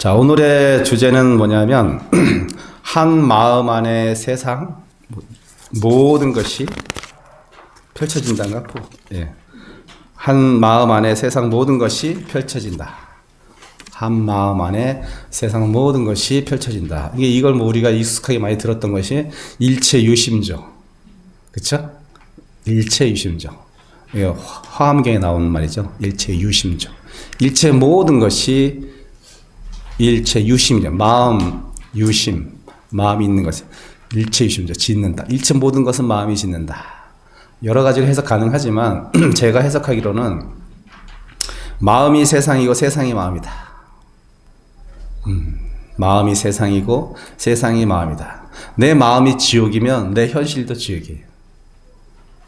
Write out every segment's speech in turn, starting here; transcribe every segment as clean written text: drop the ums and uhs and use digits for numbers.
자, 오늘의 주제는 뭐냐면 한 마음 안에 세상 모든 것이 펼쳐진다가 한 마음 안에 세상 모든 것이 펼쳐진다. 한 마음 안에 세상 모든 것이 펼쳐진다. 이걸 뭐 우리가 익숙하게 많이 들었던 것이 일체유심조. 그쵸? 일체유심조. 이거 화엄경에 나오는 말이죠. 일체유심조. 일체 모든 것이 일체유심이죠. 마음, 유심, 마음이 있는 것은 일체유심이죠. 짓는다. 일체 모든 것은 마음이 짓는다. 여러 가지로 해석 가능하지만 제가 해석하기로는 마음이 세상이고 세상이 마음이다. 마음이 세상이고 세상이 마음이다. 내 마음이 지옥이면 내 현실도 지옥이에요.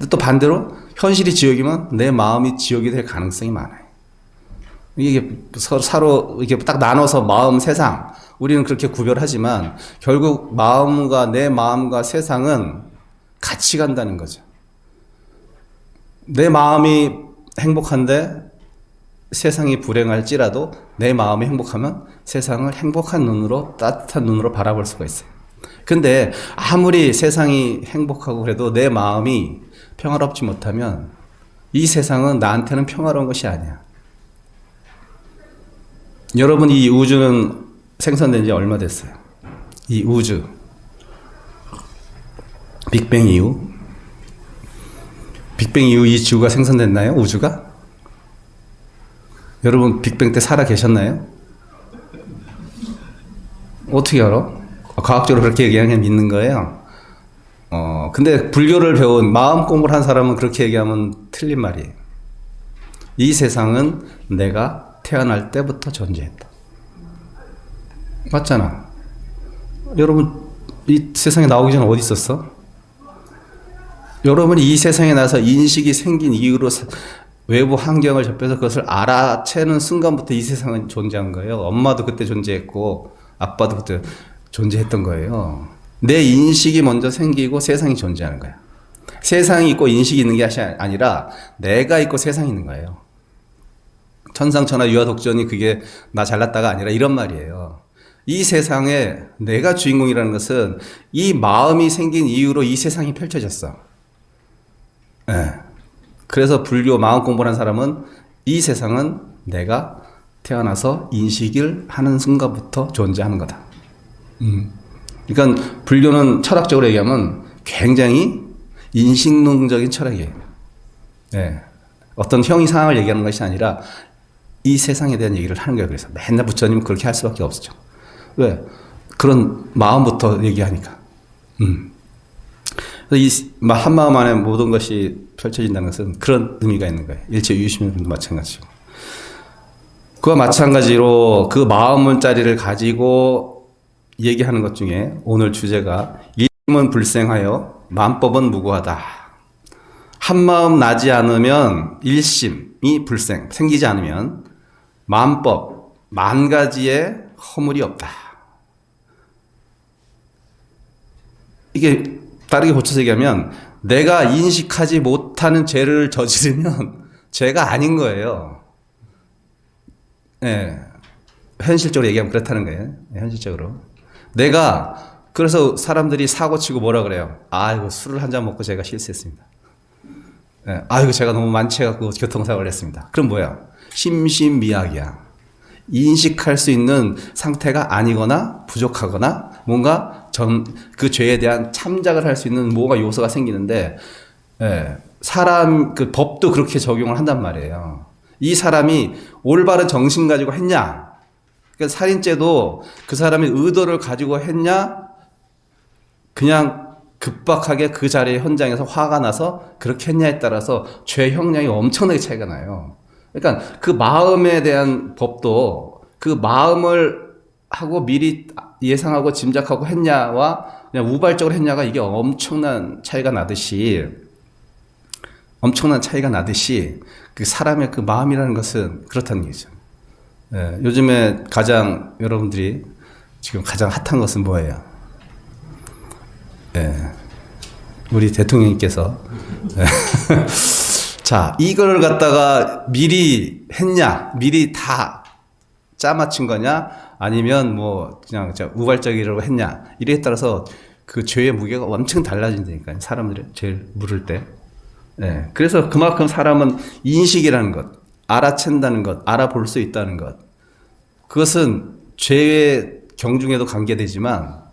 또 반대로 현실이 지옥이면 내 마음이 지옥이 될 가능성이 많아요. 이게 서로 이렇게 딱 나눠서 마음, 세상 우리는 그렇게 구별하지만 결국 마음과 내 마음과 세상은 같이 간다는 거죠. 내 마음이 행복한데 세상이 불행할지라도 내 마음이 행복하면 세상을 행복한 눈으로, 따뜻한 눈으로 바라볼 수가 있어요. 근데 아무리 세상이 행복하고 그래도 내 마음이 평화롭지 못하면 이 세상은 나한테는 평화로운 것이 아니야. 여러분, 이 우주는 생성된 지 얼마 됐어요? 이 우주. 빅뱅 이후 이 지구가 생성됐나요? 우주가? 여러분, 빅뱅 때 살아 계셨나요? 어떻게 알아? 과학적으로 그렇게 얘기하면 믿는 거예요. 근데 불교를 배운 마음 공부를 한 사람은 그렇게 얘기하면 틀린 말이에요. 이 세상은 내가 태어날 때부터 존재했다. 맞잖아. 여러분, 이 세상에 나오기 전에 어디 있었어? 여러분이 이 세상에 나서 인식이 생긴 이후로 외부 환경을 접해서 그것을 알아채는 순간부터 이 세상은 존재한 거예요. 엄마도 그때 존재했고 아빠도 그때 존재했던 거예요. 내 인식이 먼저 생기고 세상이 존재하는 거야. 세상이 있고 인식이 있는 게 아니라 내가 있고 세상이 있는 거예요. 천상천하 유아독전이 그게 나 잘났다가 아니라 이런 말이에요. 이 세상에 내가 주인공이라는 것은 이 마음이 생긴 이후로 이 세상이 펼쳐졌어. 네. 그래서 불교 마음 공부를 한 사람은 이 세상은 내가 태어나서 인식을 하는 순간부터 존재하는 거다. 그러니까 불교는 철학적으로 얘기하면 굉장히 인식론적인 철학이에요. 네. 어떤 형이 상황을 얘기하는 것이 아니라 이 세상에 대한 얘기를 하는 거예요. 그래서 맨날 부처님은 그렇게 할 수밖에 없었죠. 왜? 그런 마음부터 얘기하니까. 그래서 한 마음 안에 모든 것이 펼쳐진다는 것은 그런 의미가 있는 거예요. 일체유심도 마찬가지고. 그와 마찬가지로 그 마음문자리를 가지고 얘기하는 것 중에 오늘 주제가 일심은 불생하여 만법은 무고하다. 한 마음 나지 않으면 일심이 생기지 않으면 만법, 만 가지의 허물이 없다. 이게 다르게 고쳐서 얘기하면 내가 인식하지 못하는 죄를 저지르면 죄가 아닌 거예요. 네. 현실적으로 얘기하면 그렇다는 거예요. 네, 현실적으로. 그래서 사람들이 사고치고 뭐라 그래요? 이거 술을 한 잔 먹고 제가 실수했습니다. 네. 이거 제가 너무 만취해갖고 교통사고를 했습니다. 그럼 뭐야? 심신미약이야. 인식할 수 있는 상태가 아니거나 부족하거나 뭔가 그 죄에 대한 참작을 할 수 있는 뭐가 요소가 생기는데, 그 법도 그렇게 적용을 한단 말이에요. 이 사람이 올바른 정신 가지고 했냐? 그러니까 살인죄도 그 사람이 의도를 가지고 했냐? 그냥 급박하게 그 자리의 현장에서 화가 나서 그렇게 했냐에 따라서 죄 형량이 엄청나게 차이가 나요. 그러니까 그 마음에 대한 법도 그 마음을 하고 미리 예상하고 짐작하고 했냐와 그냥 우발적으로 했냐가 이게 엄청난 차이가 나듯이 그 사람의 그 마음이라는 것은 그렇다는 얘기죠. 요즘에 여러분들이 지금 가장 핫한 것은 뭐예요? 우리 대통령님께서 자, 이걸 갖다가 미리 했냐, 미리 다 짜맞춘 거냐, 아니면 뭐 그냥 우발적이라고 했냐, 이에 따라서 그 죄의 무게가 엄청 달라진다니까요. 사람들이 죄를 물을 때. 네. 그래서 그만큼 사람은 인식이라는 것, 알아챈다는 것, 알아볼 수 있다는 것, 그것은 죄의 경중에도 관계되지만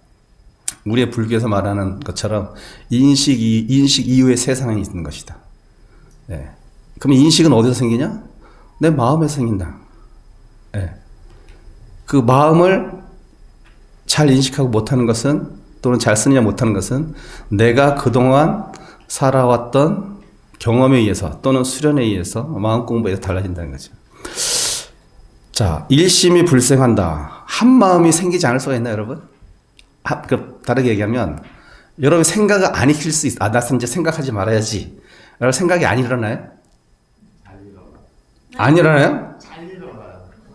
우리의 불교에서 말하는 것처럼 인식 이후의 세상이 있는 것이다. 네. 그럼 인식은 어디서 생기냐? 내 마음에서 생긴다. 네. 그 마음을 잘 인식하고 못하는 것은, 또는 잘 쓰느냐 못하는 것은 내가 그동안 살아왔던 경험에 의해서 또는 수련에 의해서 마음 공부에서 달라진다는 거죠. 자, 일심이 불생한다. 한 마음이 생기지 않을 수가 있나요, 여러분? 다르게 얘기하면 여러분 생각을 안 익힐 수 있어. 나 이제 생각하지 말아야지. 라고 생각이 안 일어나요? 안 일어나요?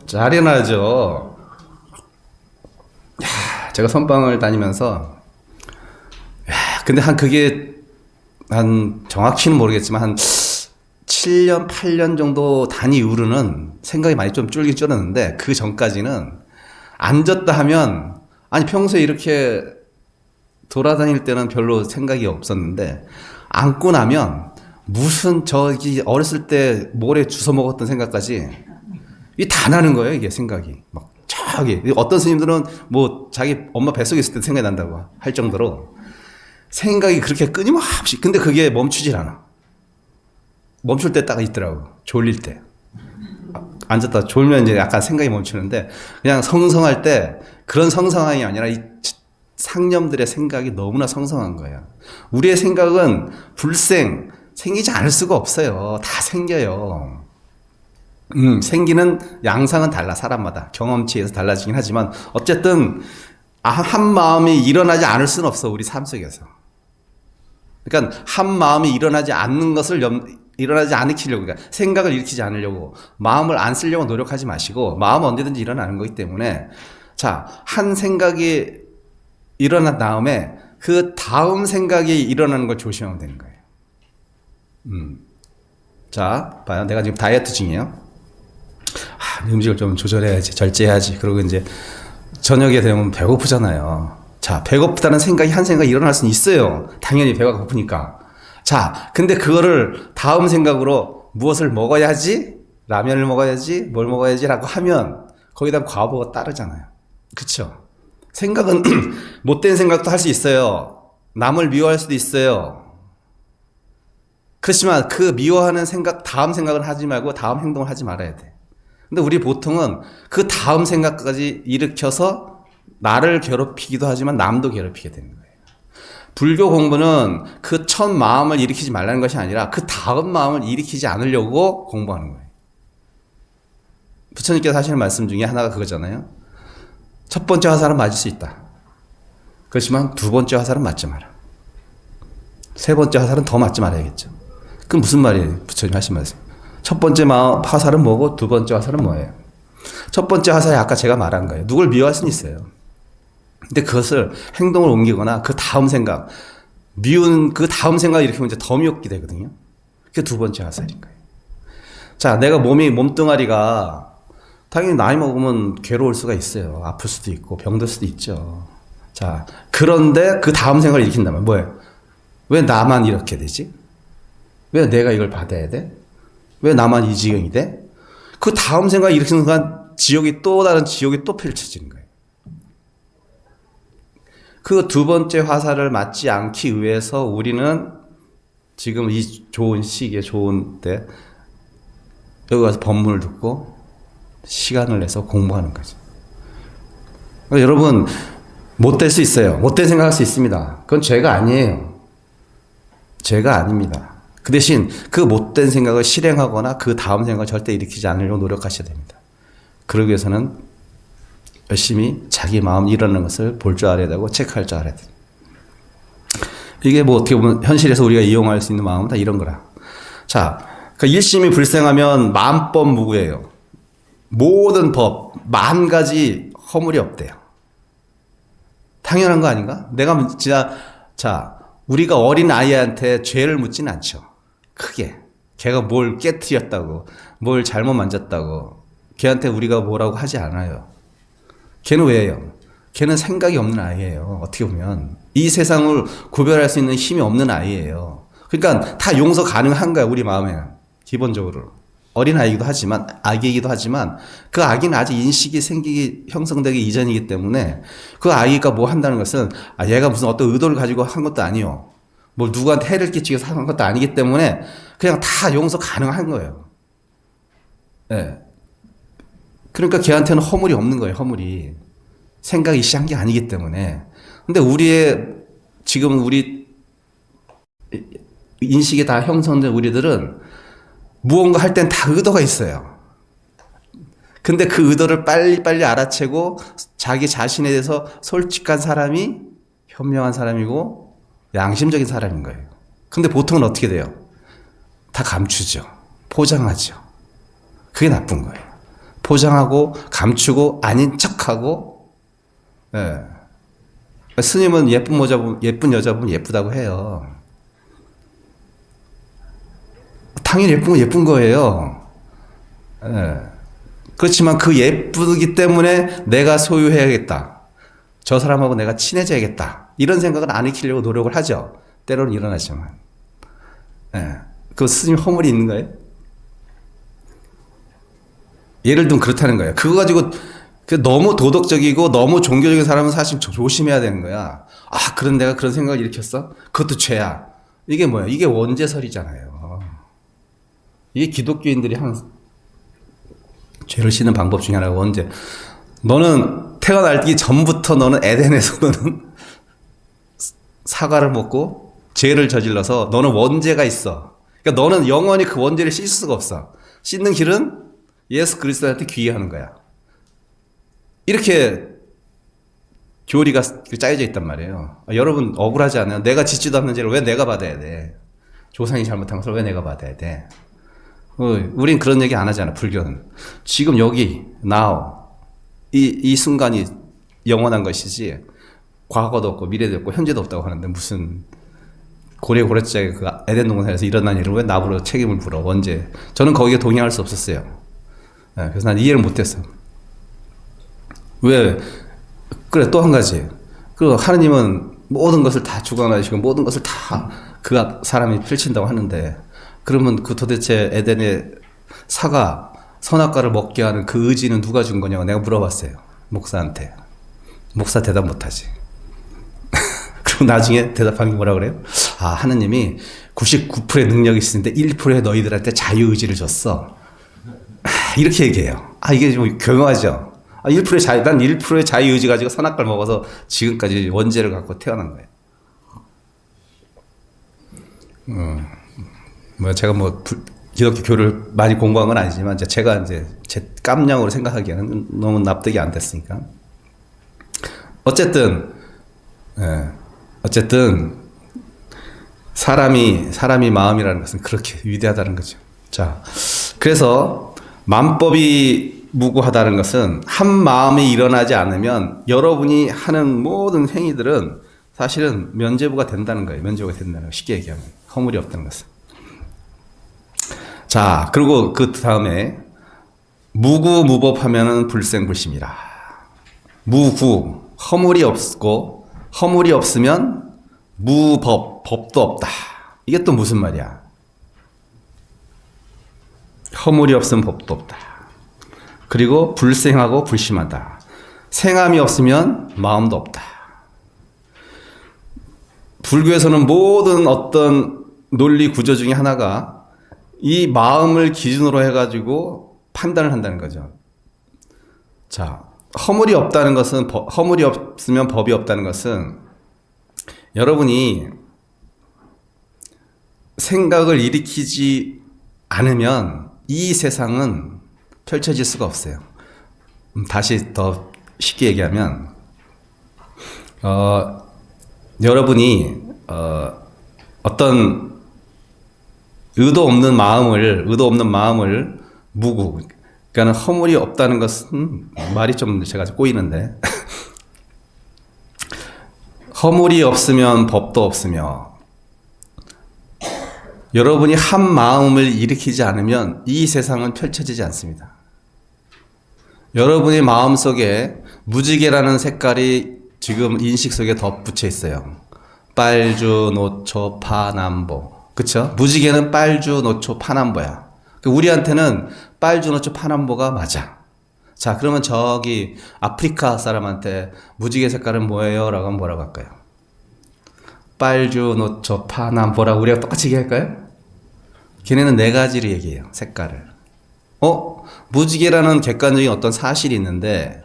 잘 일어나죠. 제가 선방을 다니면서, 근데 그게 정확히는 모르겠지만 한 7년, 8년 정도 단위 이후로는 생각이 많이 좀 줄었는데, 그 전까지는 앉았다 하면, 아니 평소에 이렇게 돌아다닐 때는 별로 생각이 없었는데, 앉고 나면 무슨 저기 어렸을 때 모래 주워 먹었던 생각까지 이게 다 나는 거예요. 이게 생각이 막 저기, 어떤 스님들은 뭐 자기 엄마 뱃속에 있을 때 생각이 난다고 할 정도로 생각이 그렇게 끊임없이. 근데 그게 멈추질 않아. 멈출 때 딱 있더라고. 졸릴 때 앉았다 졸면 이제 약간 생각이 멈추는데, 그냥 성성할 때 그런 성성함이 아니라 이 상념들의 생각이 너무나 성성한 거예요. 우리의 생각은 생기지 않을 수가 없어요. 다 생겨요. 생기는 양상은 달라. 사람마다 경험치에서 달라지긴 하지만 어쨌든 한 마음이 일어나지 않을 수는 없어, 우리 삶 속에서. 그러니까 한 마음이 일어나지 않는 것을 일어나지 않으려고, 그러니까 생각을 일으키지 않으려고 마음을 안 쓰려고 노력하지 마시고, 마음은 언제든지 일어나는 거기 때문에, 자, 한 생각이 일어난 다음에 그 다음 생각이 일어나는 걸 조심하면 되는 거예요. 자, 봐요. 내가 지금 다이어트 중이에요. 음식을 좀 조절해야지, 절제해야지. 그리고 이제 저녁에 되면 배고프잖아요. 자, 배고프다는 생각이 한 생각이 일어날 수는 있어요. 당연히 배가 고프니까. 자, 근데 그거를 다음 생각으로 무엇을 먹어야지? 라면을 먹어야지? 뭘 먹어야지? 라고 하면 거기다 과보가 따르잖아요. 그쵸? 생각은 못된 생각도 할 수 있어요. 남을 미워할 수도 있어요. 그렇지만 그 미워하는 생각, 다음 생각을 하지 말고 다음 행동을 하지 말아야 돼. 근데 우리 보통은 그 다음 생각까지 일으켜서 나를 괴롭히기도 하지만 남도 괴롭히게 되는 거예요. 불교 공부는 그 첫 마음을 일으키지 말라는 것이 아니라 그 다음 마음을 일으키지 않으려고 공부하는 거예요. 부처님께서 하시는 말씀 중에 하나가 그거잖아요. 첫 번째 화살은 맞을 수 있다. 그렇지만 두 번째 화살은 맞지 마라. 세 번째 화살은 더 맞지 말아야겠죠. 그럼 무슨 말이에요? 부처님 하신 말씀. 첫 번째 화살은 뭐고 두 번째 화살은 뭐예요? 첫 번째 화살이 아까 제가 말한 거예요. 누굴 미워할 수는 있어요. 근데 그것을 행동을 옮기거나 그 다음 생각, 미운 그 다음 생각을 일으키면 이제 더 미웠게 되거든요. 그게 두 번째 화살인 거예요. 자, 내가 몸뚱아리가 당연히 나이 먹으면 괴로울 수가 있어요. 아플 수도 있고 병들 수도 있죠. 자, 그런데 그 다음 생각을 일으킨다면 뭐예요? 왜 나만 이렇게 되지? 왜 내가 이걸 받아야 돼? 왜 나만 이 지경이 돼? 그 다음 생각을 일으키는 순간 또 다른 지옥이 또 펼쳐지는 거예요. 그 두 번째 화살을 맞지 않기 위해서 우리는 지금 이 좋은 시기에 좋은 때 여기 가서 법문을 듣고 시간을 내서 공부하는 거죠. 그러니까 여러분, 못될 수 있어요. 못된 생각할 수 있습니다. 그건 죄가 아니에요. 죄가 아닙니다. 그 대신 그 못된 생각을 실행하거나 그 다음 생각을 절대 일으키지 않으려고 노력하셔야 됩니다. 그러기 위해서는 열심히 자기 마음 일어나는 것을 볼 줄 알아야 되고 체크할 줄 알아야 돼요. 이게 뭐 어떻게 보면 현실에서 우리가 이용할 수 있는 마음은 다 이런 거라. 자, 그 일심이 불생하면 만법 무구예요. 모든 법, 만 가지 허물이 없대요. 당연한 거 아닌가? 내가 진짜, 자, 우리가 어린 아이한테 죄를 묻지는 않죠. 크게. 걔가 뭘 깨트렸다고, 뭘 잘못 만졌다고, 걔한테 우리가 뭐라고 하지 않아요. 걔는 왜요? 걔는 생각이 없는 아이예요. 어떻게 보면 이 세상을 구별할 수 있는 힘이 없는 아이예요. 그러니까 다 용서 가능한 거야, 우리 마음에는. 기본적으로 어린아이기도 하지만 아기이기도 하지만 그 아기는 아직 인식이 생기기 형성되기 이전이기 때문에 그 아이가 뭐 한다는 것은 얘가 무슨 어떤 의도를 가지고 한 것도 아니요, 뭘 누구한테 해를 끼치기 위해서 한 것도 아니기 때문에 그냥 다 용서 가능한 거예요. 네. 그러니까 걔한테는 허물이 없는 거예요. 허물이 생각이 시한 게 아니기 때문에. 근데 지금 우리 인식이 다 형성된 우리들은 무언가 할 땐 다 의도가 있어요. 근데 그 의도를 빨리빨리 알아채고 자기 자신에 대해서 솔직한 사람이 현명한 사람이고 양심적인 사람인 거예요. 근데 보통은 어떻게 돼요? 다 감추죠. 포장하죠. 그게 나쁜 거예요. 포장하고 감추고 아닌 척하고. 예. 스님은 예쁜 여자 보면 예쁘다고 해요. 당연히 예쁜 건 예쁜 거예요. 예. 그렇지만 그 예쁘기 때문에 내가 소유해야겠다, 저 사람하고 내가 친해져야겠다, 이런 생각을 안 익히려고 노력을 하죠. 때로는 일어나지만. 예. 그 스님 허물이 있는 거예요? 예를 들면 그렇다는 거예요. 그거 가지고 너무 도덕적이고 너무 종교적인 사람은 사실 조심해야 되는 거야. 그런 내가 그런 생각을 일으켰어? 그것도 죄야. 이게 뭐야? 이게 원죄설이잖아요. 이게 기독교인들이 항상 죄를 씻는 방법 중에 하나가 원죄. 너는 태어나기 전부터 너는 에덴에서 너는 사과를 먹고 죄를 저질러서 너는 원죄가 있어. 그러니까 너는 영원히 그 원죄를 씻을 수가 없어. 씻는 길은 예수 그리스도한테 귀의하는 거야. 이렇게 교리가 짜여져 있단 말이에요. 여러분 억울하지 않아요? 내가 짓지도 않는 죄를 왜 내가 받아야 돼? 조상이 잘못한 것을 왜 내가 받아야 돼? 우린 그런 얘기 안 하잖아, 불교는. 지금 여기, now, 이 순간이 영원한 것이지, 과거도 없고, 미래도 없고, 현재도 없다고 하는데, 무슨, 고래고래자에 그 에덴 동산에서 일어난 일을 왜 나보러 책임을 물어, 언제. 저는 거기에 동의할 수 없었어요. 그래서 난 이해를 못했어. 왜, 그래, 또 한 가지. 하느님은 모든 것을 다 주관하시고, 모든 것을 다 그 사람이 펼친다고 하는데, 그러면 도대체 에덴의 선악과를 먹게 하는 그 의지는 누가 준 거냐고 내가 물어봤어요. 목사한테. 목사 대답 못하지. 그리고 나중에 대답한 게 뭐라 그래요? 하느님이 99%의 능력이 있는데 1%의 너희들한테 자유의지를 줬어. 이렇게 얘기해요. 이게 좀 교묘하죠. 1%의 자유의지 가지고 선악과를 먹어서 지금까지 원죄를 갖고 태어난 거예요. 제가 기독교 교를 많이 공부한 건 아니지만, 제가 제 깜냥으로 생각하기에는 너무 납득이 안 됐으니까. 어쨌든, 사람이 마음이라는 것은 그렇게 위대하다는 거죠. 자, 그래서 만법이 무구하다는 것은 한 마음이 일어나지 않으면 여러분이 하는 모든 행위들은 사실은 면죄부가 된다는 거예요. 면죄부가 된다는 거. 쉽게 얘기하면. 허물이 없다는 것은. 자, 그리고 그 다음에 무구무법하면은 불생불심이라. 무구, 허물이 없고, 허물이 없으면 무법, 법도 없다. 이게 또 무슨 말이야? 허물이 없으면 법도 없다. 그리고 불생하고 불심하다. 생함이 없으면 마음도 없다. 불교에서는 모든 어떤 논리 구조 중에 하나가 이 마음을 기준으로 해가지고 판단을 한다는 거죠. 자, 허물이 없으면 법이 없다는 것은 여러분이 생각을 일으키지 않으면 이 세상은 펼쳐질 수가 없어요. 다시 더 쉽게 얘기하면, 여러분이 어떤 의도 없는 마음을 무구, 그러니까 허물이 없다는 것은 말이 좀 제가 꼬이는데 허물이 없으면 법도 없으며 여러분이 한 마음을 일으키지 않으면 이 세상은 펼쳐지지 않습니다. 여러분의 마음속에 무지개라는 색깔이 지금 인식 속에 덧붙여 있어요. 빨주, 노초, 파남보. 그쵸? 무지개는 빨주, 노초, 파남보야. 우리한테는 빨주, 노초, 파남보가 맞아. 자, 그러면 저기 아프리카 사람한테 무지개 색깔은 뭐예요? 라고 하면 뭐라고 할까요? 빨주, 노초, 파남보라고 우리가 똑같이 얘기할까요? 걔네는 네 가지를 얘기해요. 색깔을. 무지개라는 객관적인 어떤 사실이 있는데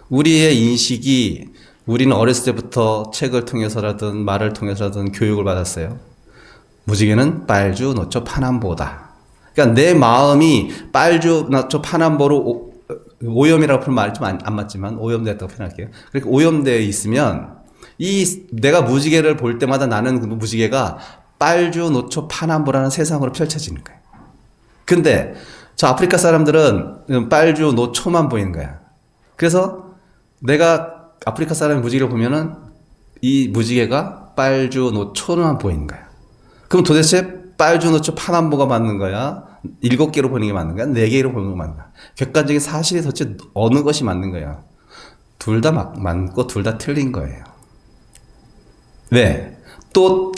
우리의 인식이 우리는 어렸을 때부터 책을 통해서라든 말을 통해서라든 교육을 받았어요. 무지개는 빨주, 노초, 파남보다. 그러니까 내 마음이 빨주, 노초, 파남보로 오염이라고 표현 말이 좀 안 맞지만 오염됐다고 표현할게요. 그러니까 오염되어 있으면 내가 무지개를 볼 때마다 나는 그 무지개가 빨주, 노초, 파남보라는 세상으로 펼쳐지는 거예요. 근데 저 아프리카 사람들은 빨주, 노초만 보이는 거야. 그래서 내가 아프리카 사람의 무지개를 보면은 이 무지개가 빨주, 노초만 보이는 거야. 그럼 도대체 빨주, 노초, 파남보가 맞는 거야? 7개로 보는 게 맞는 거야? 4개로 보는 게 맞는 거야? 객관적인 사실이 도대체 어느 것이 맞는 거야? 둘 다 맞고 둘 다 틀린 거예요. 왜?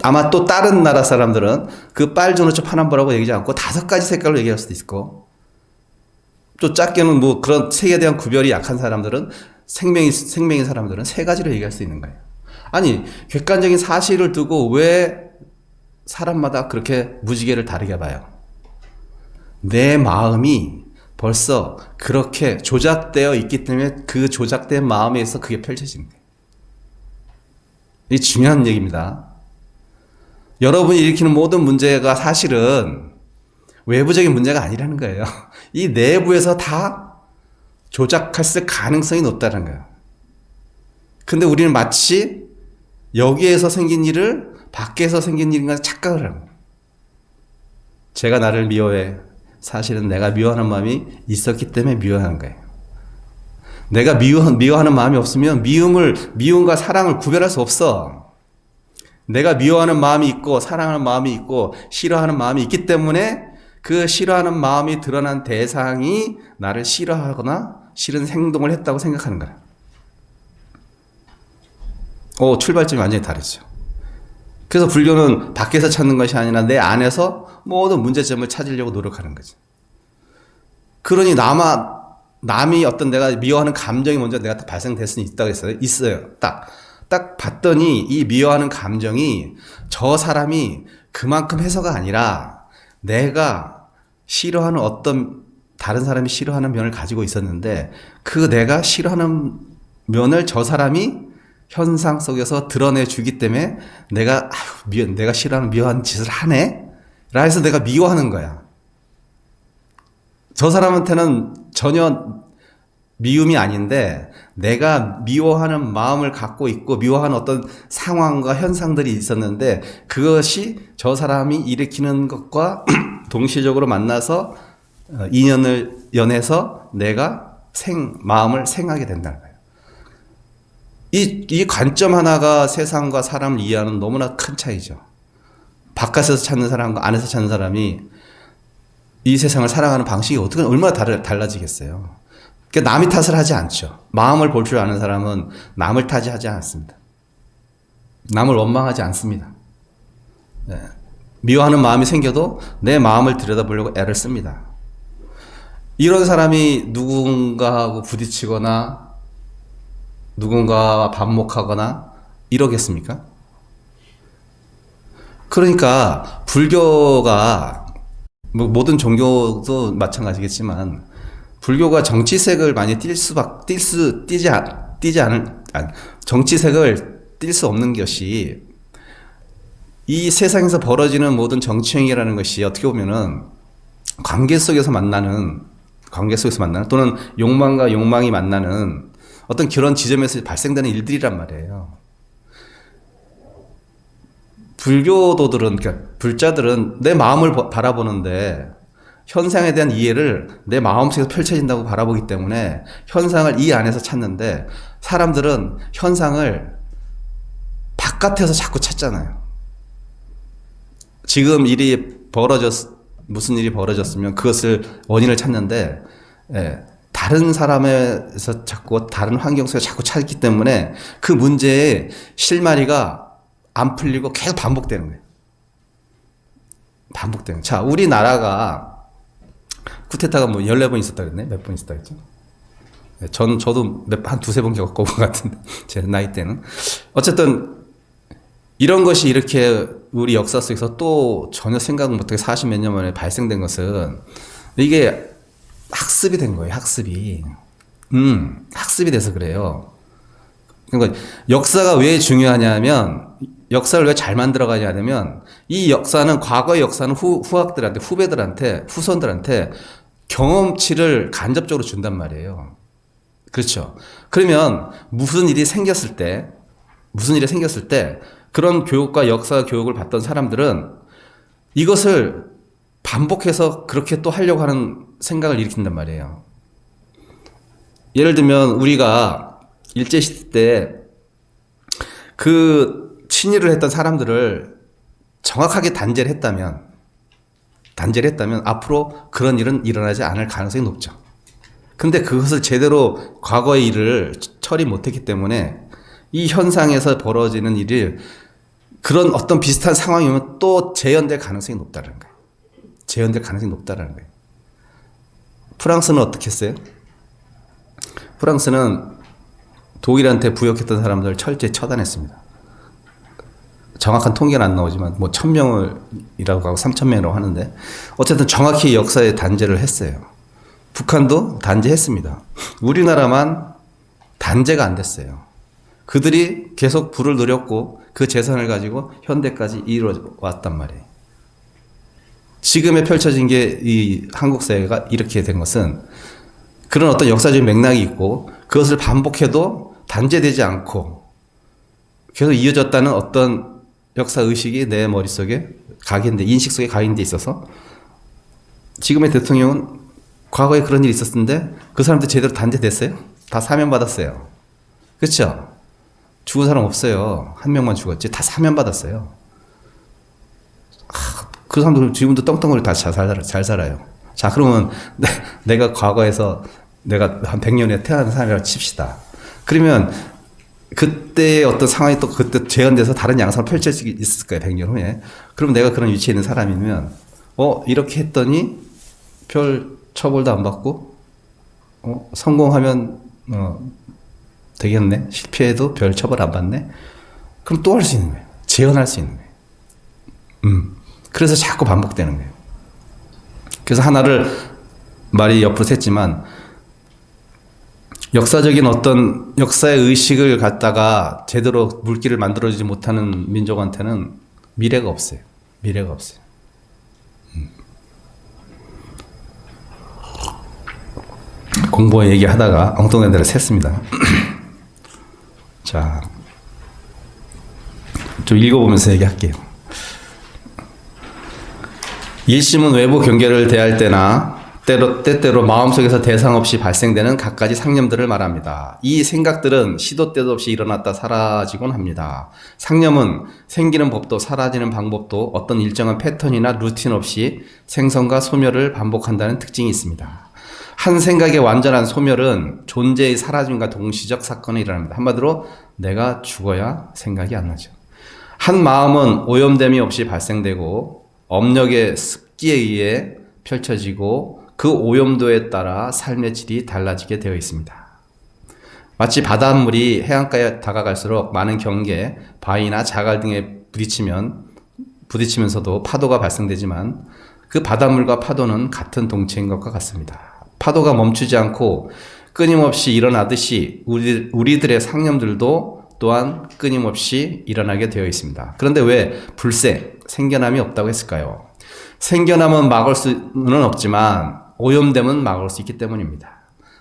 아마 또 다른 나라 사람들은 그 빨주, 노초, 파남보라고 얘기하지 않고 5가지 색깔로 얘기할 수도 있고, 또 작게는 뭐 그런 색에 대한 구별이 약한 사람들은 생명인 사람들은 3가지로 얘기할 수 있는 거예요. 아니, 객관적인 사실을 두고 왜 사람마다 그렇게 무지개를 다르게 봐요? 내 마음이 벌써 그렇게 조작되어 있기 때문에 그 조작된 마음에 서 그게 펼쳐지는 거예요. 이게 중요한 얘기입니다. 여러분이 일으키는 모든 문제가 사실은 외부적인 문제가 아니라는 거예요. 이 내부에서 다 조작했을 가능성이 높다는 거예요. 근데 우리는 마치 여기에서 생긴 일을 밖에서 생긴 일인가 착각을 하는 거예요. 제가 나를 미워해. 사실은 내가 미워하는 마음이 있었기 때문에 미워하는 거예요. 내가 미워하는 마음이 없으면 미움과 사랑을 구별할 수 없어. 내가 미워하는 마음이 있고 사랑하는 마음이 있고 싫어하는 마음이 있기 때문에 그 싫어하는 마음이 드러난 대상이 나를 싫어하거나 싫은 행동을 했다고 생각하는 거야. 출발점이 완전히 다르죠. 그래서 불교는 밖에서 찾는 것이 아니라 내 안에서 모든 문제점을 찾으려고 노력하는 거지. 그러니 남이 어떤 내가 미워하는 감정이 먼저 내가 발생될 수는 있다고 했어요. 있어요. 딱 봤더니 이 미워하는 감정이 저 사람이 그만큼 해서가 아니라 내가 싫어하는 어떤 다른 사람이 싫어하는 면을 가지고 있었는데 그 내가 싫어하는 면을 저 사람이 현상 속에서 드러내 주기 때문에 내가 싫어하는 미워하는 짓을 하네? 라 해서 내가 미워하는 거야. 저 사람한테는 전혀 미움이 아닌데 내가 미워하는 마음을 갖고 있고 미워하는 어떤 상황과 현상들이 있었는데 그것이 저 사람이 일으키는 것과 동시적으로 만나서 인연을 연해서 내가 마음을 생하게 된다는 거예요. 이 관점 하나가 세상과 사람을 이해하는 너무나 큰 차이죠. 바깥에서 찾는 사람과 안에서 찾는 사람이 이 세상을 살아가는 방식이 얼마나 달라지겠어요. 그러니까 남이 탓을 하지 않죠. 마음을 볼 줄 아는 사람은 남을 탓하지 않습니다. 남을 원망하지 않습니다. 네. 미워하는 마음이 생겨도 내 마음을 들여다보려고 애를 씁니다. 이런 사람이 누군가하고 부딪히거나 누군가와 반목하거나 이러겠습니까? 그러니까 불교가 모든 종교도 마찬가지겠지만 불교가 정치색을 많이 정치색을 띌 수 없는 것이 이 세상에서 벌어지는 모든 정치행위라는 것이 어떻게 보면은 관계 속에서 만나는 또는 욕망과 욕망이 만나는 어떤 그런 지점에서 발생되는 일들이란 말이에요. 불교도들은, 그러니까 불자들은 내 마음을 바라보는데 현상에 대한 이해를 내 마음속에서 펼쳐진다고 바라보기 때문에 현상을 이 안에서 찾는데 사람들은 현상을 바깥에서 자꾸 찾잖아요. 지금 무슨 일이 벌어졌으면 그것을 원인을 찾는데, 다른 사람에서 자꾸 다른 환경 속에 자꾸 찾기 때문에 그 문제의 실마리가 안 풀리고 계속 반복되는 거예요. 반복되는 거예요. 자, 우리나라가 쿠데타가 뭐 14번 있었다 그랬네? 몇 번 있었다 그랬죠? 저도 한 두세 번 겪어본 것 같은데, 제 나이 때는. 어쨌든, 이런 것이 이렇게 우리 역사 속에서 또 전혀 생각 못하게 40 몇 년 만에 발생된 것은 이게 학습이 된 거예요, 학습이. 학습이 돼서 그래요. 그러니까 역사가 왜 중요하냐면, 역사를 왜 잘 만들어가냐면, 이 역사는, 과거의 역사는 후학들한테, 후배들한테, 후손들한테 경험치를 간접적으로 준단 말이에요. 그렇죠. 그러면 무슨 일이 생겼을 때, 그런 교육과 역사 교육을 받던 사람들은 이것을 반복해서 그렇게 또 하려고 하는 생각을 일으킨단 말이에요. 예를 들면 우리가 일제시대 때 그 친일을 했던 사람들을 정확하게 단죄를 했다면 앞으로 그런 일은 일어나지 않을 가능성이 높죠. 근데 그것을 제대로 과거의 일을 처리 못했기 때문에 이 현상에서 벌어지는 일이 그런 어떤 비슷한 상황이면 또 재현될 가능성이 높다는 거예요. 재현될 가능성이 높다는 거예요. 프랑스는 어떻게 했어요? 프랑스는 독일한테 부역했던 사람들을 철저히 처단했습니다. 정확한 통계는 안 나오지만 뭐 1000명이라고 하고 3000명이라고 하는데 어쨌든 정확히 역사에 단죄를 했어요. 북한도 단죄했습니다. 우리나라만 단죄가 안 됐어요. 그들이 계속 부를 누렸고 그 재산을 가지고 현대까지 이루어 왔단 말이에요. 지금에 펼쳐진 게 이 한국 사회가 이렇게 된 것은 그런 어떤 역사적인 맥락이 있고 그것을 반복해도 단죄되지 않고 계속 이어졌다는 어떤 역사 의식이 내 머릿속에 인식 속에 각인돼 있어서 지금의 대통령은 과거에 그런 일이 있었는데 그 사람들 제대로 단죄됐어요? 다 사면받았어요. 그렇죠? 죽은 사람 없어요. 한 명만 죽었지. 다 사면받았어요. 그 사람들 지금도 떵떵거리고 다 잘 살아요. 자, 그러면 내가 과거에서 내가 한 100년에 태어난 사람이라고 칩시다. 그러면 그때의 어떤 상황이 또 그때 재현돼서 다른 양상을 펼칠 수 있을 거예요. 100년 후에. 그럼 내가 그런 위치에 있는 사람이면 이렇게 했더니 별 처벌도 안 받고 성공하면 되겠네. 실패해도 별 처벌 안 받네. 그럼 또 할 수 있는 거예요. 재현할 수 있는 거예요. 그래서 자꾸 반복되는 거예요. 그래서 하나를 말이 옆으로 샜지만 역사적인 어떤 역사의 의식을 갖다가 제대로 물기를 만들어주지 못하는 민족한테는 미래가 없어요. 미래가 없어요. 공부 얘기하다가 엉뚱한 데를 샜습니다. 자, 좀 읽어보면서 얘기할게요. 일심은 외부 경계를 대할 때나 때때로 마음속에서 대상 없이 발생되는 갖가지 상념들을 말합니다. 이 생각들은 시도 때도 없이 일어났다 사라지곤 합니다. 상념은 생기는 법도 사라지는 방법도 어떤 일정한 패턴이나 루틴 없이 생성과 소멸을 반복한다는 특징이 있습니다. 한 생각의 완전한 소멸은 존재의 사라짐과 동시적 사건이 일어납니다. 한마디로 내가 죽어야 생각이 안 나죠. 한 마음은 오염됨이 없이 발생되고 업력의 습기에 의해 펼쳐지고 그 오염도에 따라 삶의 질이 달라지게 되어 있습니다. 마치 바닷물이 해안가에 다가갈수록 많은 경계, 바위나 자갈 등에 부딪히면서도 파도가 발생되지만 그 바닷물과 파도는 같은 동체인 것과 같습니다. 파도가 멈추지 않고 끊임없이 일어나듯이 우리들의 상념들도 또한 끊임없이 일어나게 되어 있습니다. 그런데 왜 생겨남이 없다고 했을까요? 생겨남은 막을 수는 없지만 오염됨은 막을 수 있기 때문입니다.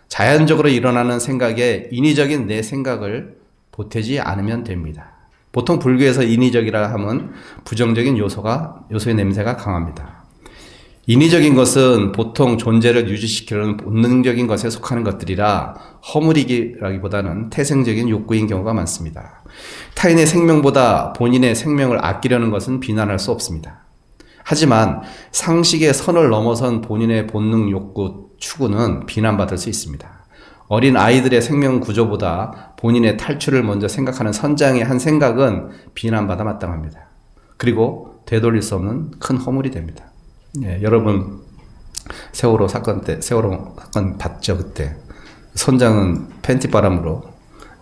자연적으로 일어나는 생각에 인위적인 내 생각을 보태지 않으면 됩니다. 보통 불교에서 인위적이라 함은 부정적인 요소의 냄새가 강합니다. 인위적인 것은 보통 존재를 유지시키려는 본능적인 것에 속하는 것들이라 허물이기라기보다는 태생적인 욕구인 경우가 많습니다. 타인의 생명보다 본인의 생명을 아끼려는 것은 비난할 수 없습니다. 하지만 상식의 선을 넘어선 본인의 본능 욕구 추구는 비난받을 수 있습니다. 어린 아이들의 생명 구조보다 본인의 탈출을 먼저 생각하는 선장의 한 생각은 비난받아 마땅합니다. 그리고 되돌릴 수 없는 큰 허물이 됩니다. 예, 여러분 세월호 사건 봤죠 그때. 선장은 팬티 바람으로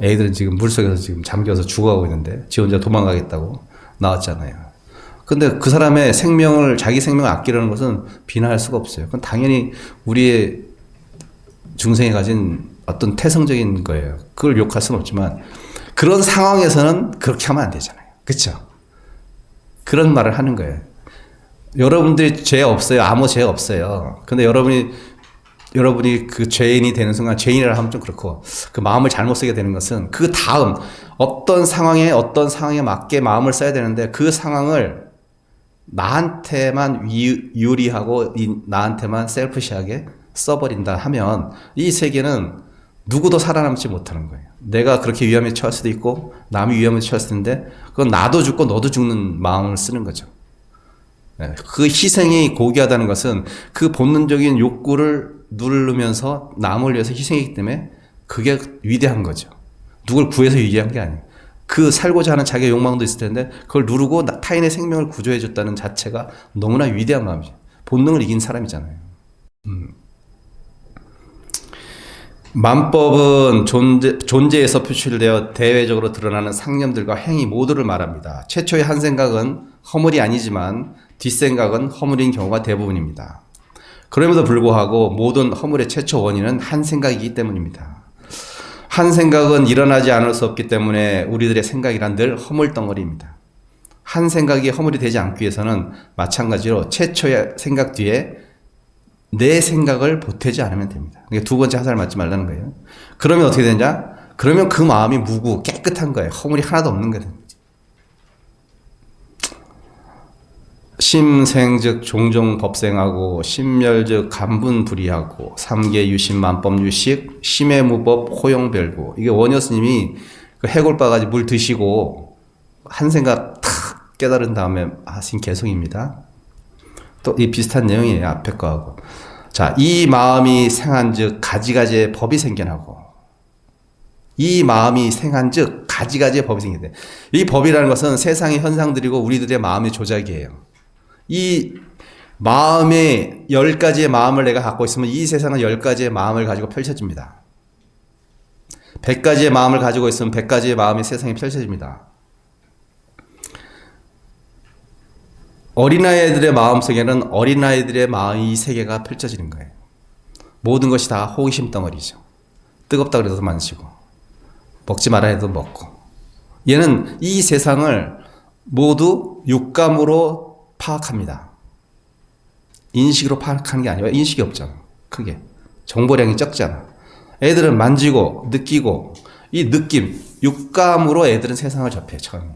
애들은 지금 물속에서 지금 잠겨서 죽어가고 있는데 지 혼자 도망가겠다고 나왔잖아요. 근데 그 사람의 자기 생명을 아끼려는 것은 비난할 수가 없어요. 그건 당연히 우리의 중생이 가진 어떤 태성적인 거예요. 그걸 욕할 수는 없지만 그런 상황에서는 그렇게 하면 안 되잖아요. 그렇죠? 그런 말을 하는 거예요. 여러분들이 죄 없어요. 아무 죄 없어요. 근데 여러분이 그 죄인이 되는 순간, 죄인이라 하면 좀 그렇고, 그 마음을 잘못 쓰게 되는 것은 그 다음 어떤 상황에 맞게 마음을 써야 되는데 그 상황을 나한테만 유리하고 나한테만 셀프시하게 써버린다 하면 이 세계는 누구도 살아남지 못하는 거예요. 내가 그렇게 위험에 처할 수도 있고 남이 위험에 처할 수도 있는데 그건 나도 죽고 너도 죽는 마음을 쓰는 거죠. 그 희생이 고귀하다는 것은 그 본능적인 욕구를 누르면서 남을 위해서 희생이기 때문에 그게 위대한 거죠. 누굴 구해서 위대한 게 아니에요. 그 살고자 하는 자기의 욕망도 있을 텐데 그걸 누르고 타인의 생명을 구조해 줬다는 자체가 너무나 위대한 마음이죠. 본능을 이긴 사람이잖아요. 만법은 존재에서 표출되어 대외적으로 드러나는 상념들과 행위 모두를 말합니다. 최초의 한 생각은 허물이 아니지만 뒷생각은 허물인 경우가 대부분입니다. 그럼에도 불구하고 모든 허물의 최초 원인은 한 생각이기 때문입니다. 한 생각은 일어나지 않을 수 없기 때문에 우리들의 생각이란 늘 허물 덩어리입니다. 한 생각이 허물이 되지 않기 위해서는 마찬가지로 최초의 생각 뒤에 내 생각을 보태지 않으면 됩니다. 그러니까 두 번째 화살을 맞지 말라는 거예요. 그러면 어떻게 되냐? 그러면 그 마음이 무구, 깨끗한 거예요. 허물이 하나도 없는 거예요. 심생즉 종종 법생하고 심멸즉 간분불이하고 삼계 유심 만법 유식 심의 무법 호용별구. 이게 원효 스님이 그 해골바가지 물 드시고 한 생각 탁 깨달은 다음에 하신 개성입니다. 또 이 비슷한 내용이에요. 앞에 거하고. 자, 이 마음이 생한즉 가지가지의 법이 생겨나고 이 마음이 생한즉 가지가지의 법이 생긴대. 이 법이라는 것은 세상의 현상들이고 우리들의 마음의 조작이에요. 이 마음의 10가지의 마음을 내가 갖고 있으면 이 세상은 10가지의 마음을 가지고 펼쳐집니다. 100가지의 마음을 가지고 있으면 100가지의 마음이 세상에 펼쳐집니다. 어린아이들의 마음속에는 어린아이들의 마음의 세계가 펼쳐지는 거예요. 모든 것이 다 호기심 덩어리죠. 뜨겁다 그래도 만지고 먹지 말아 해도 먹고. 얘는 이 세상을 모두 육감으로 파악합니다. 인식으로 파악하는 게 아니라 인식이 없잖아. 크게. 정보량이 적잖아. 애들은 만지고 느끼고 이 느낌, 육감으로 애들은 세상을 접해 처음에.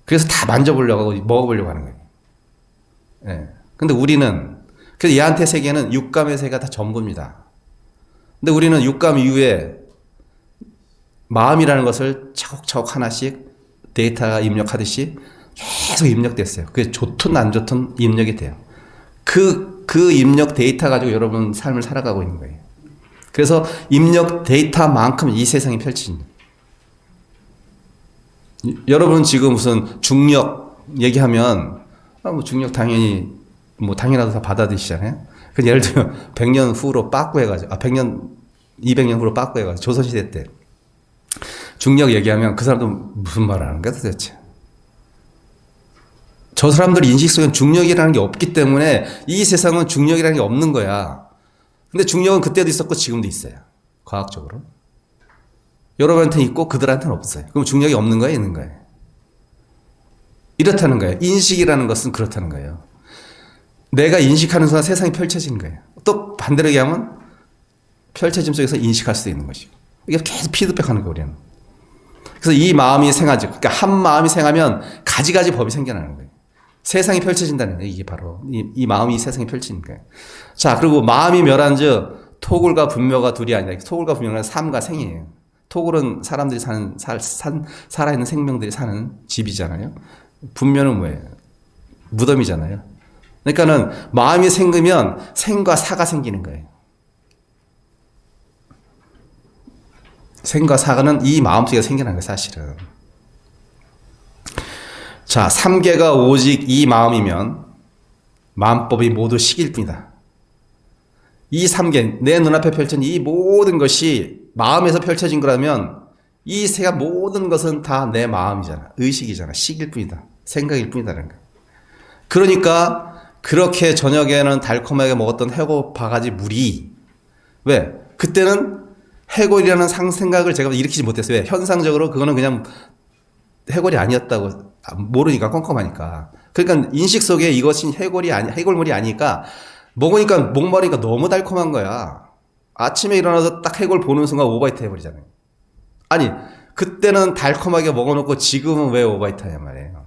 그래서 다 만져보려고 하고 먹어보려고 하는 거예요. 예. 근데 우리는 그래서 얘한테 세계는 육감의 세계가 다 전부입니다. 근데 우리는 육감 이후에 마음이라는 것을 차곡차곡 하나씩 데이터가 입력하듯이 계속 입력됐어요. 그게 좋든 안 좋든 입력이 돼요. 그 입력 데이터 가지고 여러분 삶을 살아가고 있는 거예요. 그래서 입력 데이터만큼 이 세상이 펼쳐집니다. 여러분 지금 무슨 중력 얘기하면 뭐 중력 당연히 뭐 당연하다 다 받아들이시잖아요. 그 예를 들면 100년 후로 빠꾸해가지고 100년 200년 후로 빠꾸해가지고 조선시대 때 중력 얘기하면 그 사람도 무슨 말 하는 거야 도대체. 저 사람들 인식 속엔 중력이라는 게 없기 때문에 이 세상은 중력이라는 게 없는 거야. 근데 중력은 그때도 있었고 지금도 있어요. 과학적으로. 여러분한테 있고 그들한테는 없어요. 그럼 중력이 없는 거야, 있는 거예요? 이렇다는 거예요. 인식이라는 것은 그렇다는 거예요. 내가 인식하는 순간 세상이 펼쳐지는 거예요. 또 반대로 얘기하면 펼쳐짐 속에서 인식할 수 있는 것이고. 이게 계속 피드백하는 거예요, 우리는. 그래서 이 마음이 생하지. 그러니까 한 마음이 생하면 가지가지 법이 생겨나는 거예요. 세상이 펼쳐진다는 거예요. 이게 바로 이 마음이 세상에 펼치는 거예요. 자, 그리고 마음이 멸한즉 토굴과 분묘가 둘이 아니라 토굴과 분묘는 삶과 생이에요. 토굴은 사람들이 사는 살아있는 생명들이 사는 집이잖아요. 분묘는 뭐예요? 무덤이잖아요. 그러니까는 마음이 생기면 생과 사가 생기는 거예요. 생과 사가는 이 마음속에 생겨난 거예요, 사실은. 자, 삼계가 오직 이 마음이면 마음법이 모두 식일 뿐이다. 이 삼계, 내 눈앞에 펼쳐진 이 모든 것이 마음에서 펼쳐진 거라면 이 세가 모든 것은 다 내 마음이잖아. 의식이잖아. 식일 뿐이다. 생각일 뿐이다라는 거야. 그러니까 그렇게 저녁에는 달콤하게 먹었던 해골 바가지 물이 왜? 그때는 해골이라는 생각을 제가 일으키지 못했어요. 왜? 현상적으로 그거는 그냥 해골이 아니었다고 모르니까 컴컴하니까. 그러니까 인식 속에 이것이 해골물이 아니니까 먹으니까 목마르니까 너무 달콤한 거야. 아침에 일어나서 딱 해골 보는 순간 오바이트 해버리잖아요. 아니 그때는 달콤하게 먹어놓고 지금은 왜 오바이트 하냐 말이에요.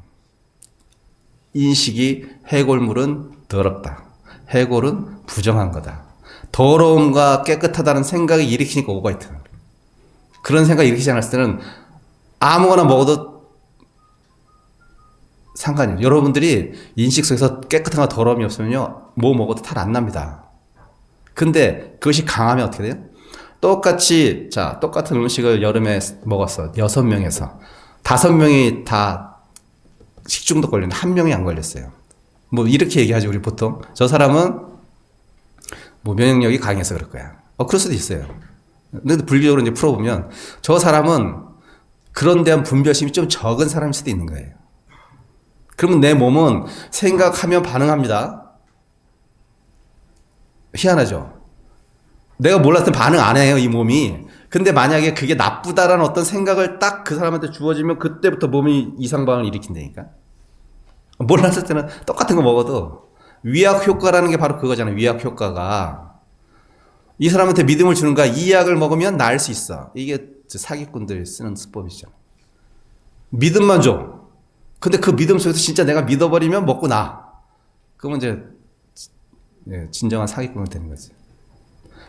인식이 해골물은 더럽다. 해골은 부정한 거다. 더러움과 깨끗하다는 생각이 일으키니까 오바이트. 그런 생각 일으키지 않았을 때는 아무거나 먹어도 상관이 없어요. 여러분들이 인식 속에서 깨끗한 거 더러움이 없으면요 뭐 먹어도 탈 안 납니다. 근데 그것이 강하면 어떻게 돼요? 똑같이 똑같은 음식을 여름에 먹었어. 6명에서 5명이 다 식중독 걸렸는데 1명이 안 걸렸어요. 뭐 이렇게 얘기하죠 우리 보통. 저 사람은 뭐 면역력이 강해서 그럴 거야. 그럴 수도 있어요. 근데 분리적으로 이제 풀어보면 저 사람은 그런 대한 분별심이 좀 적은 사람일 수도 있는 거예요. 그러면 내 몸은 생각하면 반응합니다. 희한하죠. 내가 몰랐을 때 반응 안 해요, 이 몸이. 근데 만약에 그게 나쁘다라는 어떤 생각을 딱 그 사람한테 주어지면 그때부터 몸이 이상 반응을 일으킨다니까. 몰랐을 때는 똑같은 거 먹어도 위약 효과라는 게 바로 그거잖아요. 위약 효과가 이 사람한테 믿음을 주는 거야. 이 약을 먹으면 나을 수 있어. 이게 사기꾼들이 쓰는 수법이죠. 믿음만 줘. 근데 그 믿음 속에서 진짜 내가 믿어버리면 먹고 나. 그러면 이제 진정한 사기꾼이 되는 거지.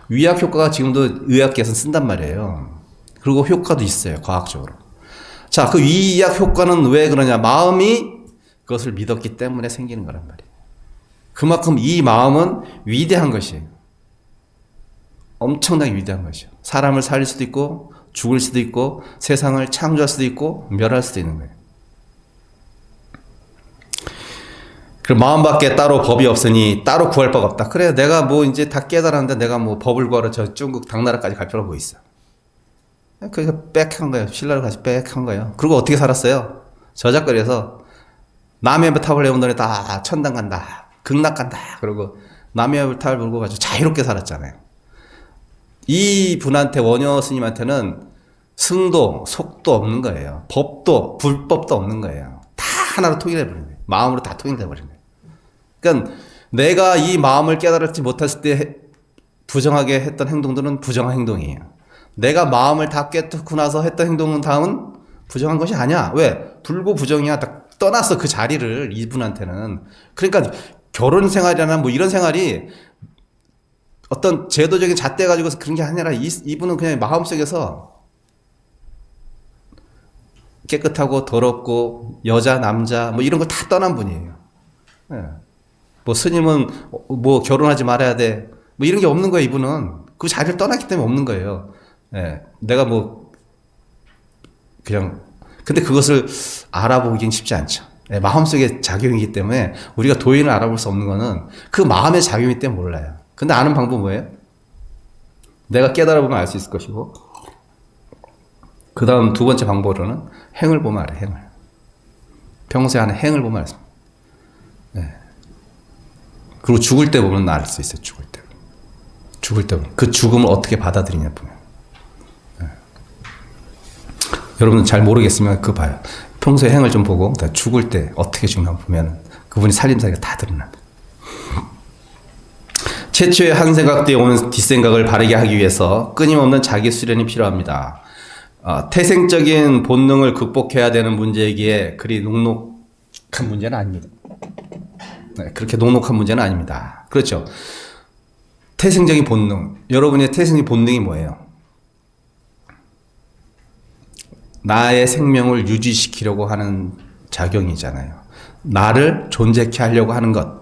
위약 효과가 지금도 의학계에서 쓴단 말이에요. 그리고 효과도 있어요. 과학적으로. 자, 그 위약 효과는 왜 그러냐. 마음이 그것을 믿었기 때문에 생기는 거란 말이에요. 그만큼 이 마음은 위대한 것이에요. 엄청나게 위대한 것이에요. 사람을 살릴 수도 있고 죽을 수도 있고 세상을 창조할 수도 있고 멸할 수도 있는 거예요. 그 마음밖에 따로 법이 없으니 따로 구할 바가 없다. 그래 내가 뭐 이제 다 깨달았는데 내가 뭐 법을 구하러 저 중국 당나라까지 갈 필요가 뭐 있어. 그래서 빽한 거예요. 신라를 같이 빽한 거예요. 그리고 어떻게 살았어요? 저작거리에서 남의 탑을 해온 돈에 다 천당 간다. 극락 간다. 그리고 남의 탑을 물고 가지고 자유롭게 살았잖아요. 이 분한테 원효 스님한테는 승도 속도 없는 거예요. 법도 불법도 없는 거예요. 다 하나로 통일해버린 거예요. 마음으로 다 통일해버린 거예요. 그러니까 내가 이 마음을 깨달지 못했을 때 부정하게 했던 행동들은 부정한 행동이에요. 내가 마음을 다 깨닫고 나서 했던 행동은 다음은 부정한 것이 아니야. 왜? 불고 부정이야. 다 떠났어 그 자리를 이분한테는. 그러니까 결혼 생활이나 뭐 이런 생활이 어떤 제도적인 잣대 가지고서 그런 게 아니라 이분은 그냥 마음속에서 깨끗하고 더럽고 여자 남자 뭐 이런 걸 다 떠난 분이에요. 네. 뭐 스님은 뭐 결혼하지 말아야 돼 뭐 이런 게 없는 거예요. 이분은 그 자리를 떠났기 때문에 없는 거예요. 네. 내가 뭐 그냥 근데 그것을 알아보기는 쉽지 않죠. 네. 마음속의 작용이기 때문에 우리가 도인을 알아볼 수 없는 거는 그 마음의 작용이기 때문에 몰라요. 근데 아는 방법은 뭐예요? 내가 깨달아 보면 알 수 있을 것이고 그 다음 두 번째 방법으로는 행을 보면 알아요. 행을. 평소에 하는 행을 보면 알습니다. 네. 그리고 죽을 때 보면 알 수 있어요. 죽을 때. 죽을 때 보면. 그 죽음을 어떻게 받아들이냐 보면. 네. 여러분 잘 모르겠으면 그거 봐요. 평소에 행을 좀 보고 죽을 때 어떻게 죽나 보면 그분이 살림살이가 다 드러납니다. 최초의 한 생각 뒤에 오는 뒷생각을 바르게 하기 위해서 끊임없는 자기 수련이 필요합니다. 태생적인 본능을 극복해야 되는 문제이기에 그리 녹록한 문제는 아닙니다. 네, 그렇게 녹록한 문제는 아닙니다. 그렇죠. 태생적인 본능. 여러분의 태생적인 본능이 뭐예요? 나의 생명을 유지시키려고 하는 작용이잖아요. 나를 존재케 하려고 하는 것.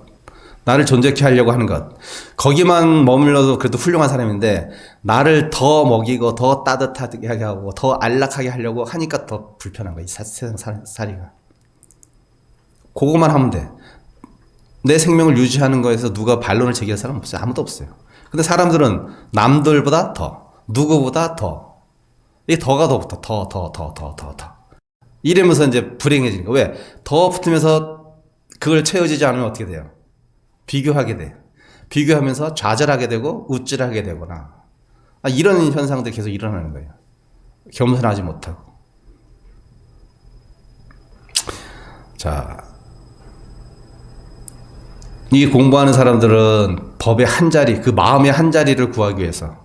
나를 존재케 하려고 하는 것. 거기만 머물러도 그래도 훌륭한 사람인데 나를 더 먹이고 더 따뜻하게 하고 더 안락하게 하려고 하니까 더 불편한 거야. 이 세상 살이가. 그것만 하면 돼. 내 생명을 유지하는 거에서 누가 반론을 제기할 사람은 없어요. 아무도 없어요. 근데 사람들은 남들보다 더, 누구보다 더. 이 더가 더 붙어. 더. 이러면서 이제 불행해지는 거야. 왜? 더 붙으면서 그걸 채워지지 않으면 어떻게 돼요? 비교하게 돼. 비교하면서 좌절하게 되고 우쭐하게 되거나 이런 현상들이 계속 일어나는 거예요. 겸손하지 못하고. 자, 이 공부하는 사람들은 법의 한 자리, 그 마음의 한 자리를 구하기 위해서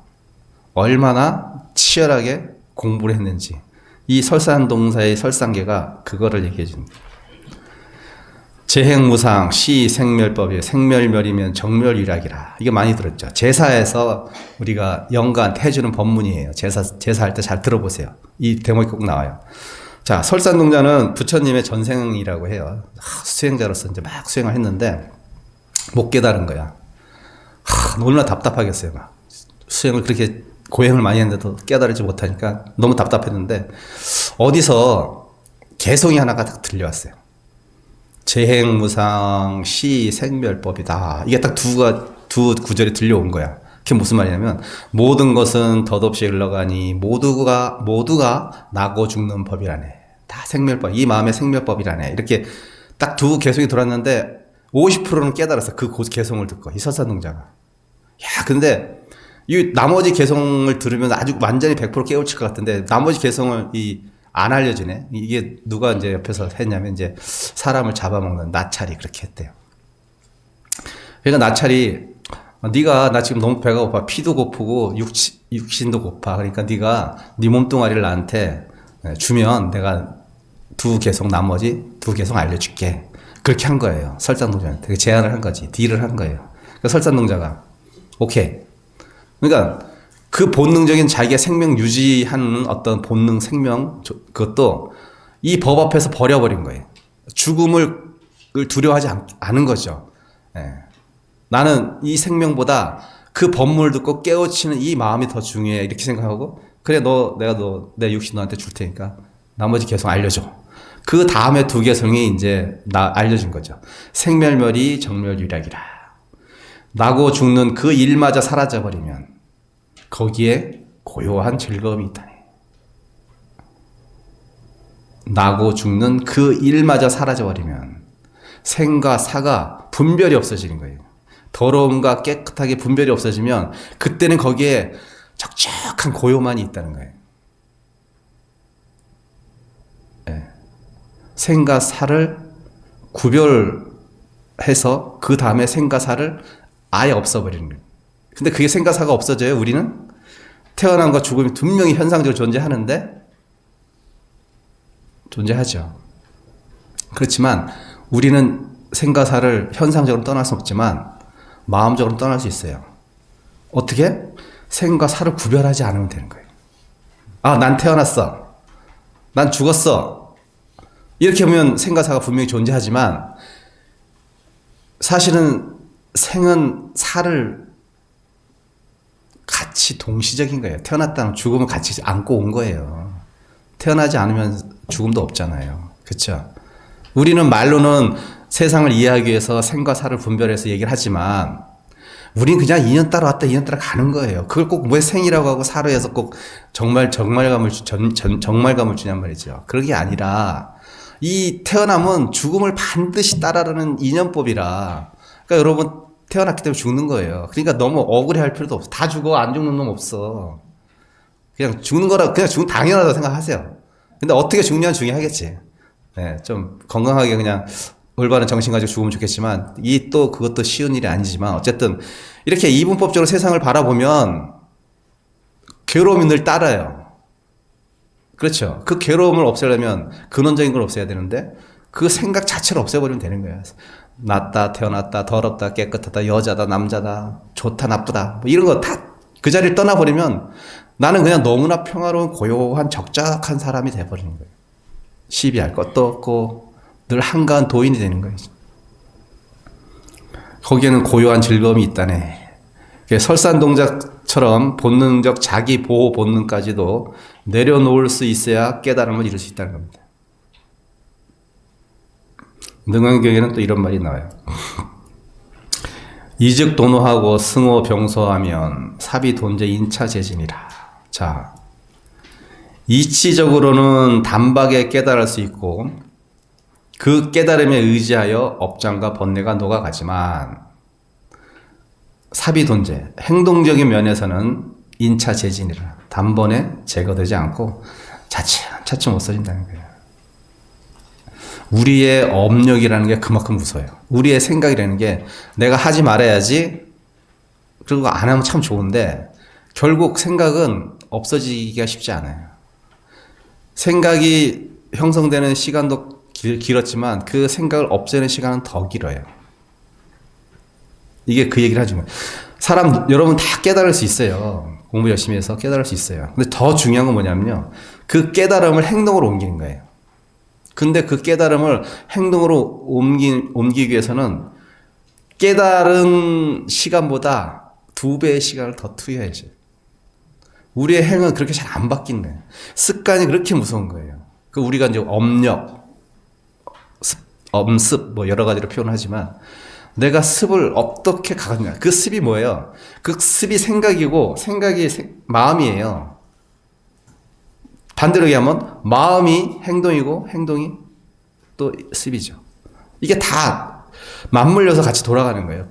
얼마나 치열하게 공부를 했는지 이 설산동사의 설상계가 그거를 얘기해 줍니다. 재행무상 시생멸법이 생멸멸이면 정멸유락이라. 이게 많이 들었죠. 제사에서 우리가 연간 해주는 법문이에요. 제사할 때 잘 들어보세요. 이 대목이 꼭 나와요. 자, 설산동자는 부처님의 전생이라고 해요. 수행자로서 이제 막 수행을 했는데 못 깨달은 거야. 얼마나 답답하겠어요. 막 수행을 그렇게 고행을 많이 했는데도 깨달지 못하니까 너무 답답했는데 어디서 개송이 하나가 딱 들려왔어요. 재행무상 시생멸법이다. 이게 딱 두 구절이 들려온 거야. 그게 무슨 말이냐면 모든 것은 덧없이 흘러가니 모두가 나고 죽는 법이라네. 다 생멸법. 이 마음의 생멸법이라네. 이렇게 딱 두 개송이 들어왔는데 50%는 깨달았어. 그 개송을 듣고 이 설산동자가. 야, 근데 이 나머지 개송을 들으면 아주 완전히 100% 깨우칠 것 같은데 나머지 개송을 안 알려지네. 이게 누가 이제 옆에서 했냐면 이제 사람을 잡아먹는 나찰이 그렇게 했대요. 그러니까 나찰이 네가 나 지금 너무 배가 고파. 피도 고프고 육신도 고파. 그러니까 네가 네 몸뚱아리를 나한테 주면 내가 나머지 두 개송 알려줄게. 그렇게 한 거예요. 설산동자한테 제안을 한 거지. 딜을 한 거예요. 그러니까 설산동자가 오케이. 그러니까 그 본능적인 자기의 생명 유지하는 어떤 본능 생명 그것도 이 법 앞에서 버려버린 거예요. 죽음을 두려워하지 않은 거죠. 예. 나는 이 생명보다 그 법문을 듣고 깨우치는 이 마음이 더 중요해. 이렇게 생각하고 그래 내가 내 육신 너한테 줄 테니까 나머지 개성 알려줘. 그 다음에 두 개성이 이제 알려진 거죠. 생멸멸이 정멸유락이라. 나고 죽는 그 일마저 사라져버리면 거기에 고요한 즐거움이 있다네. 나고 죽는 그 일마저 사라져버리면 생과 사가 분별이 없어지는 거예요. 더러움과 깨끗하게 분별이 없어지면 그때는 거기에 적적한 고요만이 있다는 거예요. 네. 생과 사를 구별해서 그 다음에 생과 사를 아예 없어버리는 거예요. 근데 그게 생과 사가 없어져요, 우리는? 태어남과 죽음이 분명히 현상적으로 존재하죠. 그렇지만 우리는 생과 사를 현상적으로 떠날 수 없지만 마음적으로 떠날 수 있어요. 어떻게? 생과 사를 구별하지 않으면 되는 거예요. 난 태어났어. 난 죽었어. 이렇게 보면 생과 사가 분명히 존재하지만 사실은 생은 사를 같이 동시적인 거예요. 태어났다는 죽음을 같이 안고 온 거예요. 태어나지 않으면 죽음도 없잖아요. 그렇죠? 우리는 말로는 세상을 이해하기 위해서 생과 사를 분별해서 얘기를 하지만 우린 그냥 인연 따라 왔다 인연 따라 가는 거예요. 그걸 꼭 왜 생이라고 하고 사로 해서 꼭 정말감을 주냔 말이죠. 그런 게 아니라 이 태어남은 죽음을 반드시 따라가는 인연법이라. 그러니까 여러분 태어났기 때문에 죽는 거예요. 그러니까 너무 억울해할 필요도 없어. 다 죽어. 안 죽는 놈 없어. 그냥 죽는 거라 그냥 죽으면 당연하다고 생각하세요. 근데 어떻게 죽냐는 중요하겠지. 네, 좀 건강하게 그냥 올바른 정신 가지고 죽으면 좋겠지만 그것도 쉬운 일이 아니지만 어쨌든 이렇게 이분법적으로 세상을 바라보면 괴로움이 늘 따라요. 그렇죠. 그 괴로움을 없애려면 근원적인 걸 없애야 되는데 그 생각 자체를 없애버리면 되는 거예요. 낫다, 태어났다, 더럽다, 깨끗하다, 여자다, 남자다, 좋다, 나쁘다 뭐 이런 거 다 그 자리를 떠나버리면 나는 그냥 너무나 평화로운 고요한 적적한 사람이 돼버리는 거예요. 시비할 것도 없고 늘 한가한 도인이 되는 거예요. 거기에는 고요한 즐거움이 있다네. 설산동작처럼 본능적 자기 보호 본능까지도 내려놓을 수 있어야 깨달음을 이룰 수 있다는 겁니다. 능언경에는 또 이런 말이 나와요. 이즉 도노하고 승호 병소하면 사비 돈제 인차재진이라. 자, 이치적으로는 단박에 깨달을 수 있고 그 깨달음에 의지하여 업장과 번뇌가 녹아가지만 사비돈제, 행동적인 면에서는 인차재진이라. 단번에 제거되지 않고 차츰차츰 없어진다는 거예요. 우리의 업력이라는 게 그만큼 무서워요. 우리의 생각이라는 게 내가 하지 말아야지, 그리고 안 하면 참 좋은데 결국 생각은 없어지기가 쉽지 않아요. 생각이 형성되는 시간도 길었지만 그 생각을 없애는 시간은 더 길어요. 이게 그 얘기를 하죠. 여러분 다 깨달을 수 있어요. 공부 열심히 해서 깨달을 수 있어요. 근데 더 중요한 건 뭐냐면요. 그 깨달음을 행동으로 옮기는 거예요. 근데 그 깨달음을 행동으로 옮기기 위해서는 깨달은 시간보다 2배의 시간을 더 투여해야죠. 우리의 행은 그렇게 잘 안 바뀌는 거예요. 습관이 그렇게 무서운 거예요. 우리가 이제 업력, 엄습, 여러 가지로 표현하지만 내가 습을 어떻게 가겠냐. 그 습이 뭐예요? 그 습이 생각이고 생각이 마음이에요. 반대로 얘기하면 마음이 행동이고 행동이 또 습이죠. 이게 다 맞물려서 같이 돌아가는 거예요.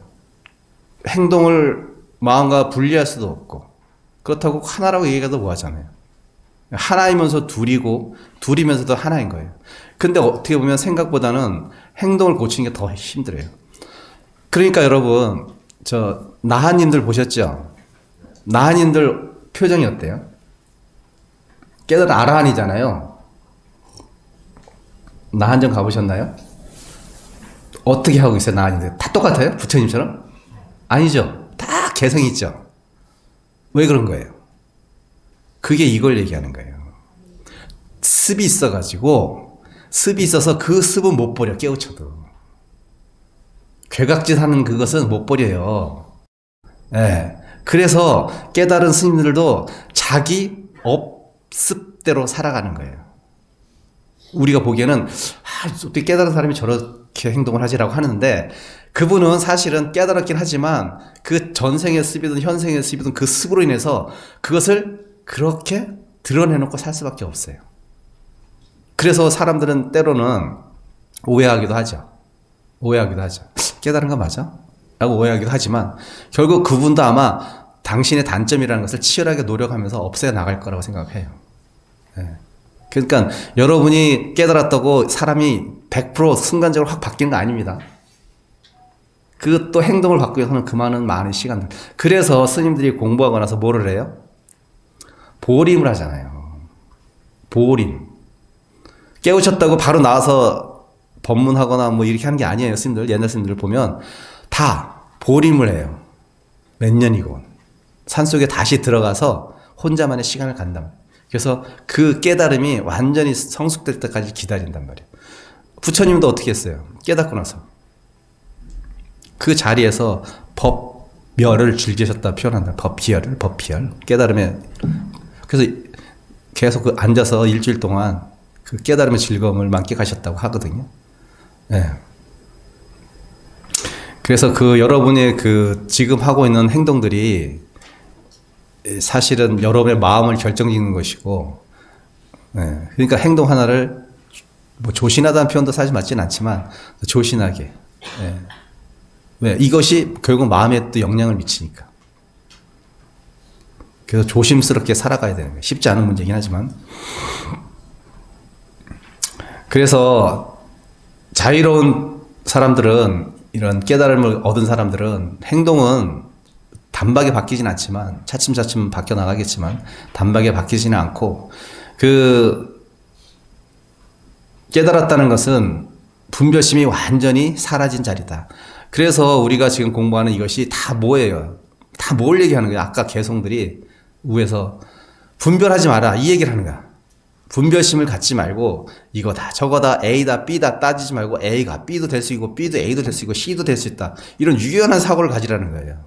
행동을 마음과 분리할 수도 없고 그렇다고 하나라고 얘기해도 뭐하잖아요. 하나이면서 둘이고 둘이면서도 하나인 거예요. 근데 어떻게 보면 생각보다는 행동을 고치는 게 더 힘들어요. 그러니까 여러분 나한님들 보셨죠? 나한님들 표정이 어때요? 깨달은 아라한이잖아요. 나한정 가보셨나요? 어떻게 하고 있어요? 나한님들 다 똑같아요? 부처님처럼? 아니죠. 다 개성이 있죠. 왜 그런 거예요? 그게 이걸 얘기하는 거예요. 습이 있어가지고 습이 있어서 그 습은 못 버려. 깨우쳐도 괴각짓 하는 그것은 못 버려요. 네. 그래서 깨달은 스님들도 자기 업습대로 살아가는 거예요. 우리가 보기에는 어떻게 깨달은 사람이 저렇게 행동을 하지라고 하는데 그분은 사실은 깨달았긴 하지만 그 전생의 습이든 현생의 습이든 그 습으로 인해서 그것을 그렇게 드러내놓고 살 수밖에 없어요. 그래서 사람들은 때로는 오해하기도 하죠. 깨달은 거 맞아? 라고 오해하기도 하지만 결국 그분도 아마 당신의 단점이라는 것을 치열하게 노력하면서 없애 나갈 거라고 생각해요. 네. 그러니까 여러분이 깨달았다고 사람이 100% 순간적으로 확 바뀌는 거 아닙니다. 그 또 행동을 바꾸기 위해서는 많은 시간들. 그래서 스님들이 공부하고 나서 뭐를 해요? 보림을 하잖아요. 보림. 깨우쳤다고 바로 나와서 법문하거나 이렇게 하는 게 아니에요. 스님들, 옛날 스님들 보면 다 보림을 해요. 몇 년이고. 산속에 다시 들어가서 혼자만의 시간을 간단 말이에요. 그래서 그 깨달음이 완전히 성숙될 때까지 기다린단 말이에요. 부처님도 어떻게 했어요? 깨닫고 나서. 그 자리에서 법멸을 즐기셨다 표현한다. 법피열. 깨달음에. 그래서 계속 앉아서 일주일 동안 그 깨달음의 즐거움을 만끽하셨다고 하거든요. 네. 그래서 여러분의 지금 하고 있는 행동들이 사실은 여러분의 마음을 결정짓는 것이고, 네. 그러니까 행동 하나를 조신하다는 표현도 사실 맞지는 않지만 조신하게. 네. 왜? 이것이 결국 마음에 또 영향을 미치니까. 그래서 조심스럽게 살아가야 되는 거예요. 쉽지 않은 문제긴 하지만. 그래서 자유로운 사람들은, 이런 깨달음을 얻은 사람들은 행동은 단박에 바뀌진 않지만 차츰차츰 바뀌어 나가겠지만 단박에 바뀌지는 않고 깨달았다는 것은 분별심이 완전히 사라진 자리다. 그래서 우리가 지금 공부하는 이것이 다 뭐예요? 다 뭘 얘기하는 거야? 아까 개성들이 위에서 분별하지 마라 이 얘기를 하는 거야. 분별심을 갖지 말고 이거다 저거다 A다 B다 따지지 말고 A가 B도 될 수 있고 B도 A도 될 수 있고 C도 될 수 있다. 이런 유연한 사고를 가지라는 거예요.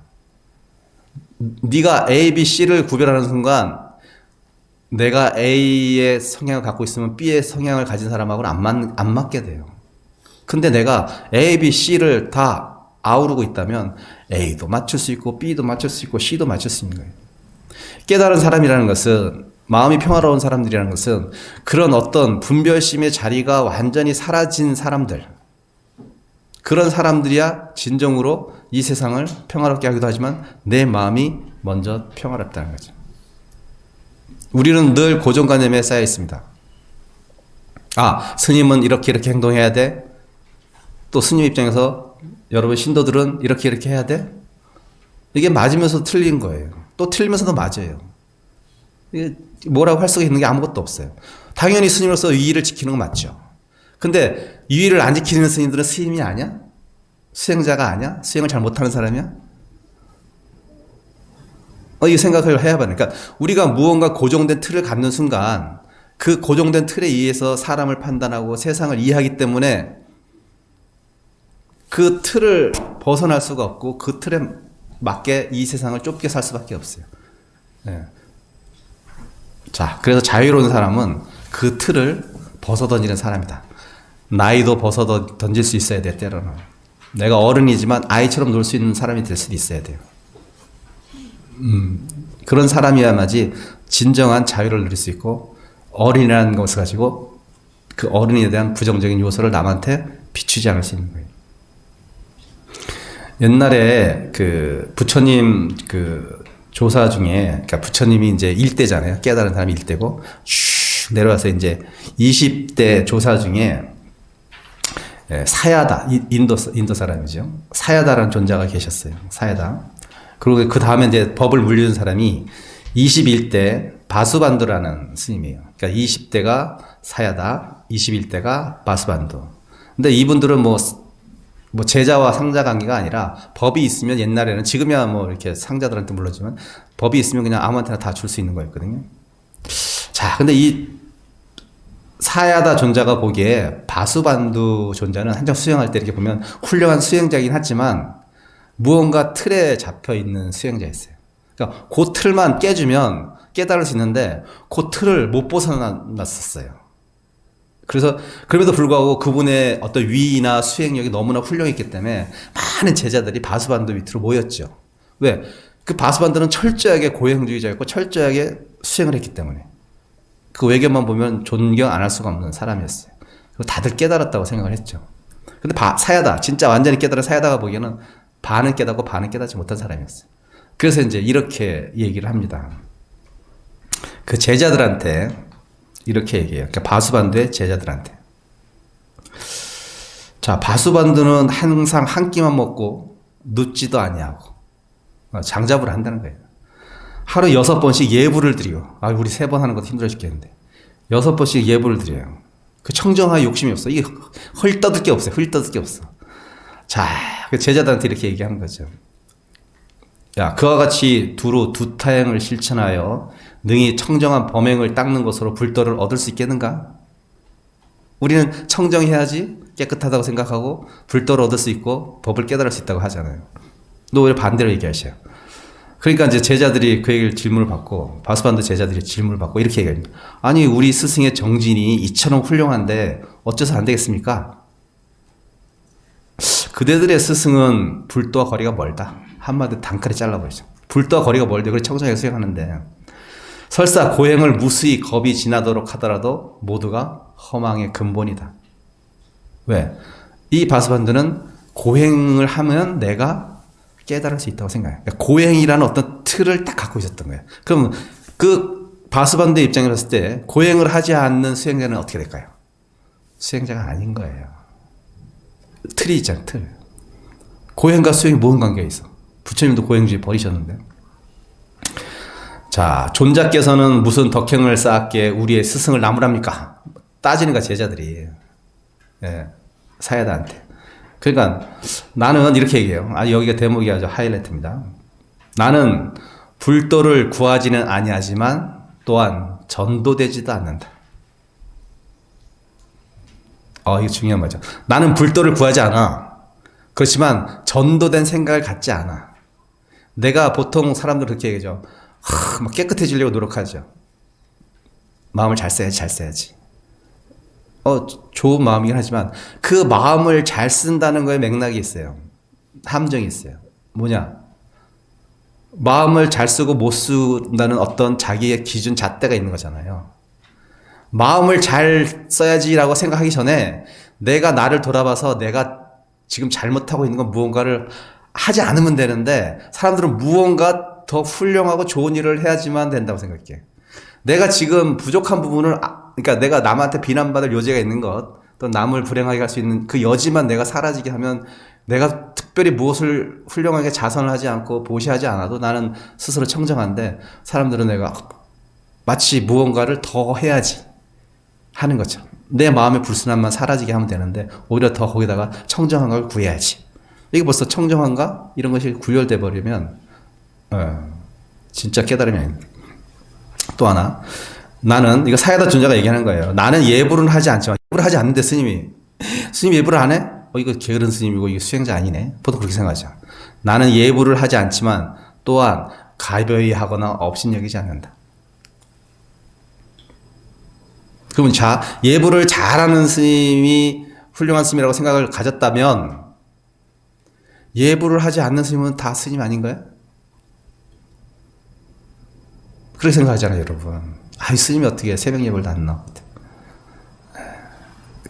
네가 A, B, C를 구별하는 순간 내가 A의 성향을 갖고 있으면 B의 성향을 가진 사람하고는 안 맞게 돼요. 근데 내가 A, B, C를 다 아우르고 있다면 A도 맞출 수 있고 B도 맞출 수 있고 C도 맞출 수 있는 거예요. 깨달은 사람이라는 것은 마음이 평화로운 사람들이라는 것은 그런 어떤 분별심의 자리가 완전히 사라진 사람들 그런 사람들이야 진정으로 이 세상을 평화롭게 하기도 하지만 내 마음이 먼저 평화롭다는 거죠. 우리는 늘 고정관념에 쌓여 있습니다. 아, 스님은 이렇게 행동해야 돼? 또 스님 입장에서 여러분 신도들은 이렇게 해야 돼? 이게 맞으면서 틀린 거예요. 또 틀리면서도 맞아요. 이게 뭐라고 할 수가 있는 게 아무것도 없어요. 당연히 스님으로서 위의를 지키는 건 맞죠. 근데 위의를 안 지키는 스님들은 스님이 아니야? 수행자가 아니야? 수행을 잘 못하는 사람이야? 이 생각을 해야 봐요. 그러니까 우리가 무언가 고정된 틀을 갖는 순간 그 고정된 틀에 의해서 사람을 판단하고 세상을 이해하기 때문에 그 틀을 벗어날 수가 없고 그 틀에 맞게 이 세상을 좁게 살 수밖에 없어요. 네. 자, 그래서 자유로운 사람은 그 틀을 벗어던지는 사람이다. 나이도 벗어던질 수 있어야 돼, 때로는. 내가 어른이지만 아이처럼 놀 수 있는 사람이 될 수도 있어야 돼요. 그런 사람이야말이 진정한 자유를 누릴 수 있고 어린이라는 것을 가지고 그 어른에 대한 부정적인 요소를 남한테 비추지 않을 수 있는 거예요. 옛날에 그 부처님 그 조사 중에, 그러니까 부처님이 이제 일대잖아요. 깨달은 사람이 일대고 슉 내려와서 이제 20대 조사 중에 사야다, 인도 사람이죠. 사야다라는 존재가 계셨어요. 사야다. 그리고 그 다음에 이제 법을 물리는 사람이 21대 바수반도라는 스님이에요. 그러니까 20대가 사야다, 21대가 바수반도. 근데 이분들은 뭐 제자와 상자 관계가 아니라 법이 있으면 옛날에는 지금이야 뭐 이렇게 상자들한테 물러주면 법이 있으면 그냥 아무한테나 다 줄 수 있는 거였거든요. 자, 근데 이 사야다 존자가 보기에 바수반두 존자는 한참 수행할 때 이렇게 보면 훌륭한 수행자이긴 하지만 무언가 틀에 잡혀 있는 수행자였어요. 그러니까 그 틀만 깨주면 깨달을 수 있는데 그 틀을 못 벗어났었어요. 그래서 그럼에도 불구하고 그분의 어떤 위의나 수행력이 너무나 훌륭했기 때문에 많은 제자들이 바수반도 밑으로 모였죠. 왜? 그 바수반도는 철저하게 고행주의자였고 철저하게 수행을 했기 때문에 그 외견만 보면 존경 안 할 수가 없는 사람이었어요. 그리고 다들 깨달았다고 생각을 했죠. 근데 사야다, 진짜 완전히 깨달은 사야다가 보기에는 반은 깨닫고 반은 깨닫지 못한 사람이었어요. 그래서 이제 이렇게 얘기를 합니다. 그 제자들한테 이렇게 얘기해요. 그러니까 바수반도의 제자들한테. 자, 바수반도는 항상 한 끼만 먹고 눕지도 아니하고 장잡을 한다는 거예요. 하루 6번씩 예불을 드려. 우리 3번 하는 것도 힘들어 죽겠는데. 6번씩 예불을 드려요. 그 청정할 욕심이 없어. 이게 헐떠들 게 없어요. 헐떠들 게 없어. 자, 그 제자들한테 이렇게 얘기하는 거죠. 야, 그와 같이 두루 두타행을 실천하여 능히 청정한 범행을 닦는 것으로 불도를 얻을 수 있겠는가? 우리는 청정해야지 깨끗하다고 생각하고 불도를 얻을 수 있고 법을 깨달을 수 있다고 하잖아요. 너 왜 반대로 얘기하셔요? 그러니까 이제 제자들이 그 얘기를 질문을 받고 바수반도 제자들이 질문을 받고 이렇게 얘기합니다. 아니, 우리 스승의 정진이 이처럼 훌륭한데 어째서 안 되겠습니까? 그대들의 스승은 불도와 거리가 멀다. 한마디로 단칼에 잘라버리죠. 불도와 거리가 멀대. 그래 청정하게 수행하는데 설사 고행을 무수히 겁이 지나도록 하더라도 모두가 허망의 근본이다. 왜? 이 바수반도는 고행을 하면 내가 깨달을 수 있다고 생각해요. 그러니까 고행이라는 어떤 틀을 딱 갖고 있었던 거예요. 그럼 그 바수반도의 입장에 봤을 때 고행을 하지 않는 수행자는 어떻게 될까요? 수행자가 아닌 거예요. 틀이 있잖아요, 틀. 고행과 수행이 뭔 관계가 있어? 부처님도 고행주의 버리셨는데. 자, 존자께서는 무슨 덕행을 쌓았기에 우리의 스승을 나무랍니까? 따지는 거 제자들이. 예, 사야다한테. 그러니까 나는 이렇게 얘기해요. 여기가 대목이 아주 하이라이트입니다. 나는 불도를 구하지는 아니하지만 또한 전도되지도 않는다. 이거 중요한 거죠. 나는 불도를 구하지 않아. 그렇지만 전도된 생각을 갖지 않아. 내가 보통 사람들 그렇게 얘기하죠. 막 깨끗해지려고 노력하죠. 마음을 잘 써야지, 잘 써야지. 좋은 마음이긴 하지만 그 마음을 잘 쓴다는 거에 맥락이 있어요. 함정이 있어요. 뭐냐? 마음을 잘 쓰고 못 쓴다는 어떤 자기의 기준 잣대가 있는 거잖아요. 마음을 잘 써야지라고 생각하기 전에 내가 나를 돌아봐서 내가 지금 잘못하고 있는 건 무언가를 하지 않으면 되는데 사람들은 무언가 더 훌륭하고 좋은 일을 해야지만 된다고 생각해. 내가 지금 부족한 부분을 그러니까 내가 남한테 비난받을 여지가 있는 것, 또 남을 불행하게 할 수 있는 그 여지만 내가 사라지게 하면 내가 특별히 무엇을 훌륭하게 자선을 하지 않고 보시하지 않아도 나는 스스로 청정한데 사람들은 내가 마치 무언가를 더 해야지 하는 거죠. 내 마음의 불순함만 사라지게 하면 되는데 오히려 더 거기다가 청정한 걸 구해야지. 이게 벌써 청정한가? 이런 것이 구별돼 버리면 진짜 깨달음이 아닙니다. 또 하나, 나는 이거 사야다 존자가 얘기하는 거예요. 나는 예불은 하지 않지만 예불을 하지 않는데 스님 예불을 안 해? 이거 게으른 스님이고 이거 수행자 아니네. 보통 그렇게 생각하죠. 나는 예불을 하지 않지만 또한 가벼이 하거나 업신여기지 않는다. 그러면 예불을 잘하는 스님이 훌륭한 스님이라고 생각을 가졌다면 예불을 하지 않는 스님은 다 스님 아닌가요? 그렇게 생각하잖아요, 여러분. 이 스님이 어떻게 새벽 예불도 안 나와?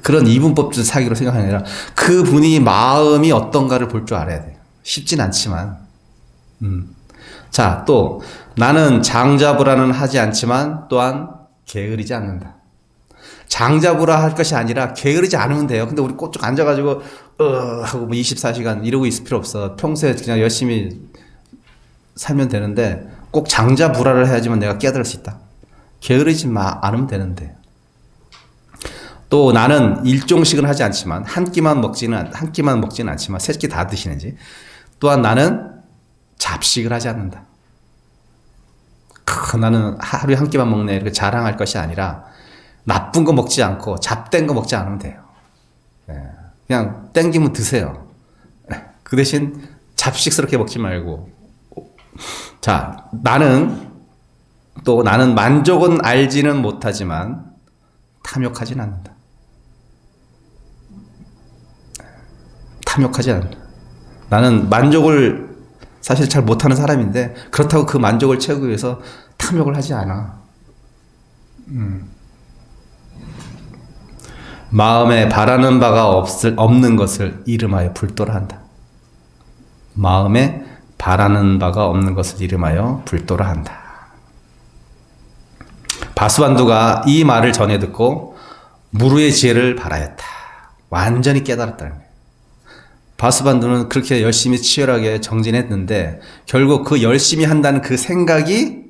그런 이분법적 사기로 생각하는 게 아니라 그분이 마음이 어떤가를 볼 줄 알아야 돼요. 쉽진 않지만. 자, 또 나는 장자부라는 하지 않지만 또한 게으르지 않는다. 장자부라 할 것이 아니라 게으르지 않으면 돼요. 근데 우리 꼬쭉 앉아가지고 하고 24시간 이러고 있을 필요 없어. 평소에 그냥 열심히 살면 되는데 꼭 장자부라를 해야지만 내가 깨달을 수 있다. 게으르지 않으면 되는데. 또 나는 일종식은 하지 않지만 한 끼만 먹지는 않지만 세 끼 다 드시는지. 또한 나는 잡식을 하지 않는다. 나는 하루에 한 끼만 먹네 이렇게 자랑할 것이 아니라 나쁜 거 먹지 않고 잡된 거 먹지 않으면 돼요. 그냥 땡기면 드세요. 그 대신 잡식스럽게 먹지 말고. 자, 나는 만족은 알지는 못하지만 탐욕하진 않는다. 탐욕하지 않는다. 나는 만족을 사실 잘 못하는 사람인데 그렇다고 그 만족을 채우기 위해서 탐욕을 하지 않아. 마음에 바라는 바가 없는 것을 이름하여 불도라 한다. 마음에 바라는 바가 없는 것을 이름하여 불도라 한다. 바수반두가 이 말을 전해 듣고 무루의 지혜를 발하였다. 완전히 깨달았다는 거예요. 바수반두는 그렇게 열심히 치열하게 정진했는데 결국 그 열심히 한다는 그 생각이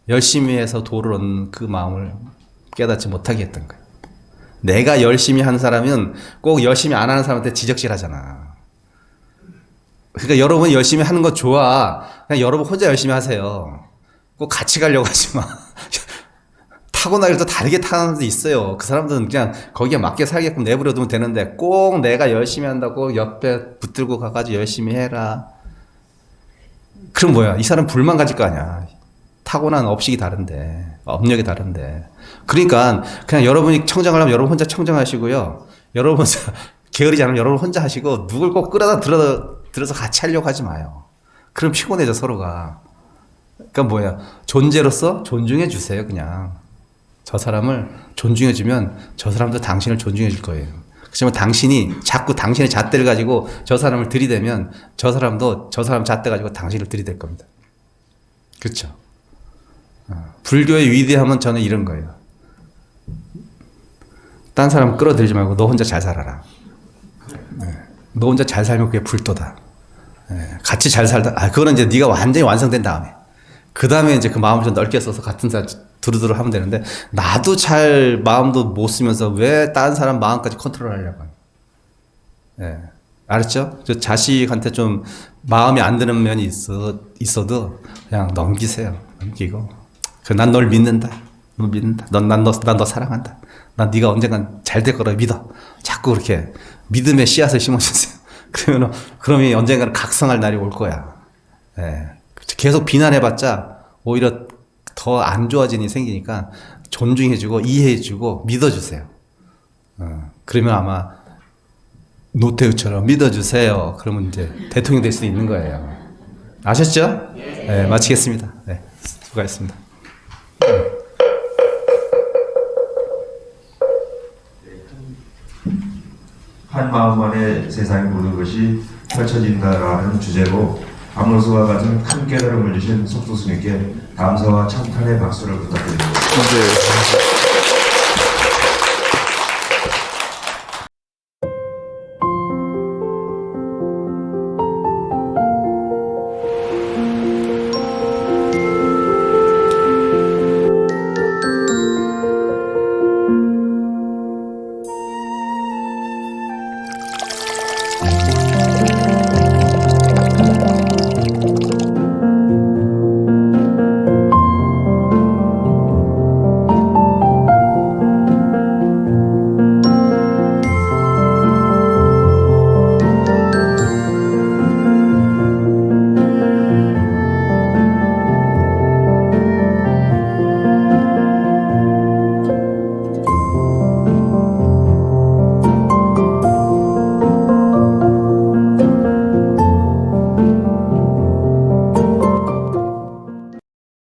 열심히 해서 도를 얻는 그 마음을 깨닫지 못하게 했던 거예요. 내가 열심히 하는 사람은 꼭 열심히 안 하는 사람한테 지적질 하잖아. 그러니까 여러분 열심히 하는 거 좋아. 그냥 여러분 혼자 열심히 하세요. 꼭 같이 가려고 하지 마. 타고나기를 또 다르게 타는 사람도 있어요. 그 사람들은 그냥 거기에 맞게 살게끔 내버려두면 되는데 꼭 내가 열심히 한다고 옆에 붙들고 가가지고 열심히 해라. 그럼 뭐야? 이 사람 불만 가질 거 아니야. 타고난 업식이 다른데, 업력이 다른데. 그러니까 그냥 여러분이 청정하려면 여러분 혼자 청정하시고요. 여러분 게으르지 않으면 여러분 혼자 하시고 누굴 꼭 끌어다 들어서 같이 하려고 하지 마요. 그럼 피곤해져 서로가. 그러니까 뭐야? 존재로서 존중해 주세요. 그냥 저 사람을 존중해 주면 저 사람도 당신을 존중해 줄 거예요. 그렇지만 당신이 자꾸 당신의 잣대를 가지고 저 사람을 들이대면 저 사람도 저 사람 잣대 가지고 당신을 들이댈 겁니다. 그렇죠? 불교의 위대함은 저는 이런 거예요. 딴 사람 끌어들이지 말고 너 혼자 잘 살아라. 너 혼자 잘 살면 그게 불도다. 같이 잘 살다. 그거는 이제 네가 완전히 완성된 다음에. 그 다음에 이제 그 마음을 좀 넓게 써서 같은 사람 두루두루 하면 되는데 나도 잘 마음도 못 쓰면서 왜 다른 사람 마음까지 컨트롤 하려고 하냐. 알았죠? 저 자식한테 좀 마음에 안 드는 면이 있어도 그냥 넘기세요. 넘기고. 난 널 믿는다. 너 믿는다. 난 너 사랑한다. 난 네가 언젠간 잘 될 거라 믿어. 자꾸 그렇게 믿음의 씨앗을 심어주세요. 그러면 언젠가는 각성할 날이 올 거야. 예. 계속 비난해봤자 오히려 더 안 좋아지는 일이 생기니까 존중해주고 이해해주고 믿어주세요. 그러면 아마 노태우처럼 믿어주세요. 그러면 이제 대통령 될 수 있는 거예요. 아셨죠? 네, 마치겠습니다. 네, 수고하셨습니다. 한 마음 안에 세상의 모든 것이 펼쳐진다라는 주제로 아모스와 같은 큰 깨달음을 주신 석도 스님께 감사와 찬탄의 박수를 부탁드립니다. 네.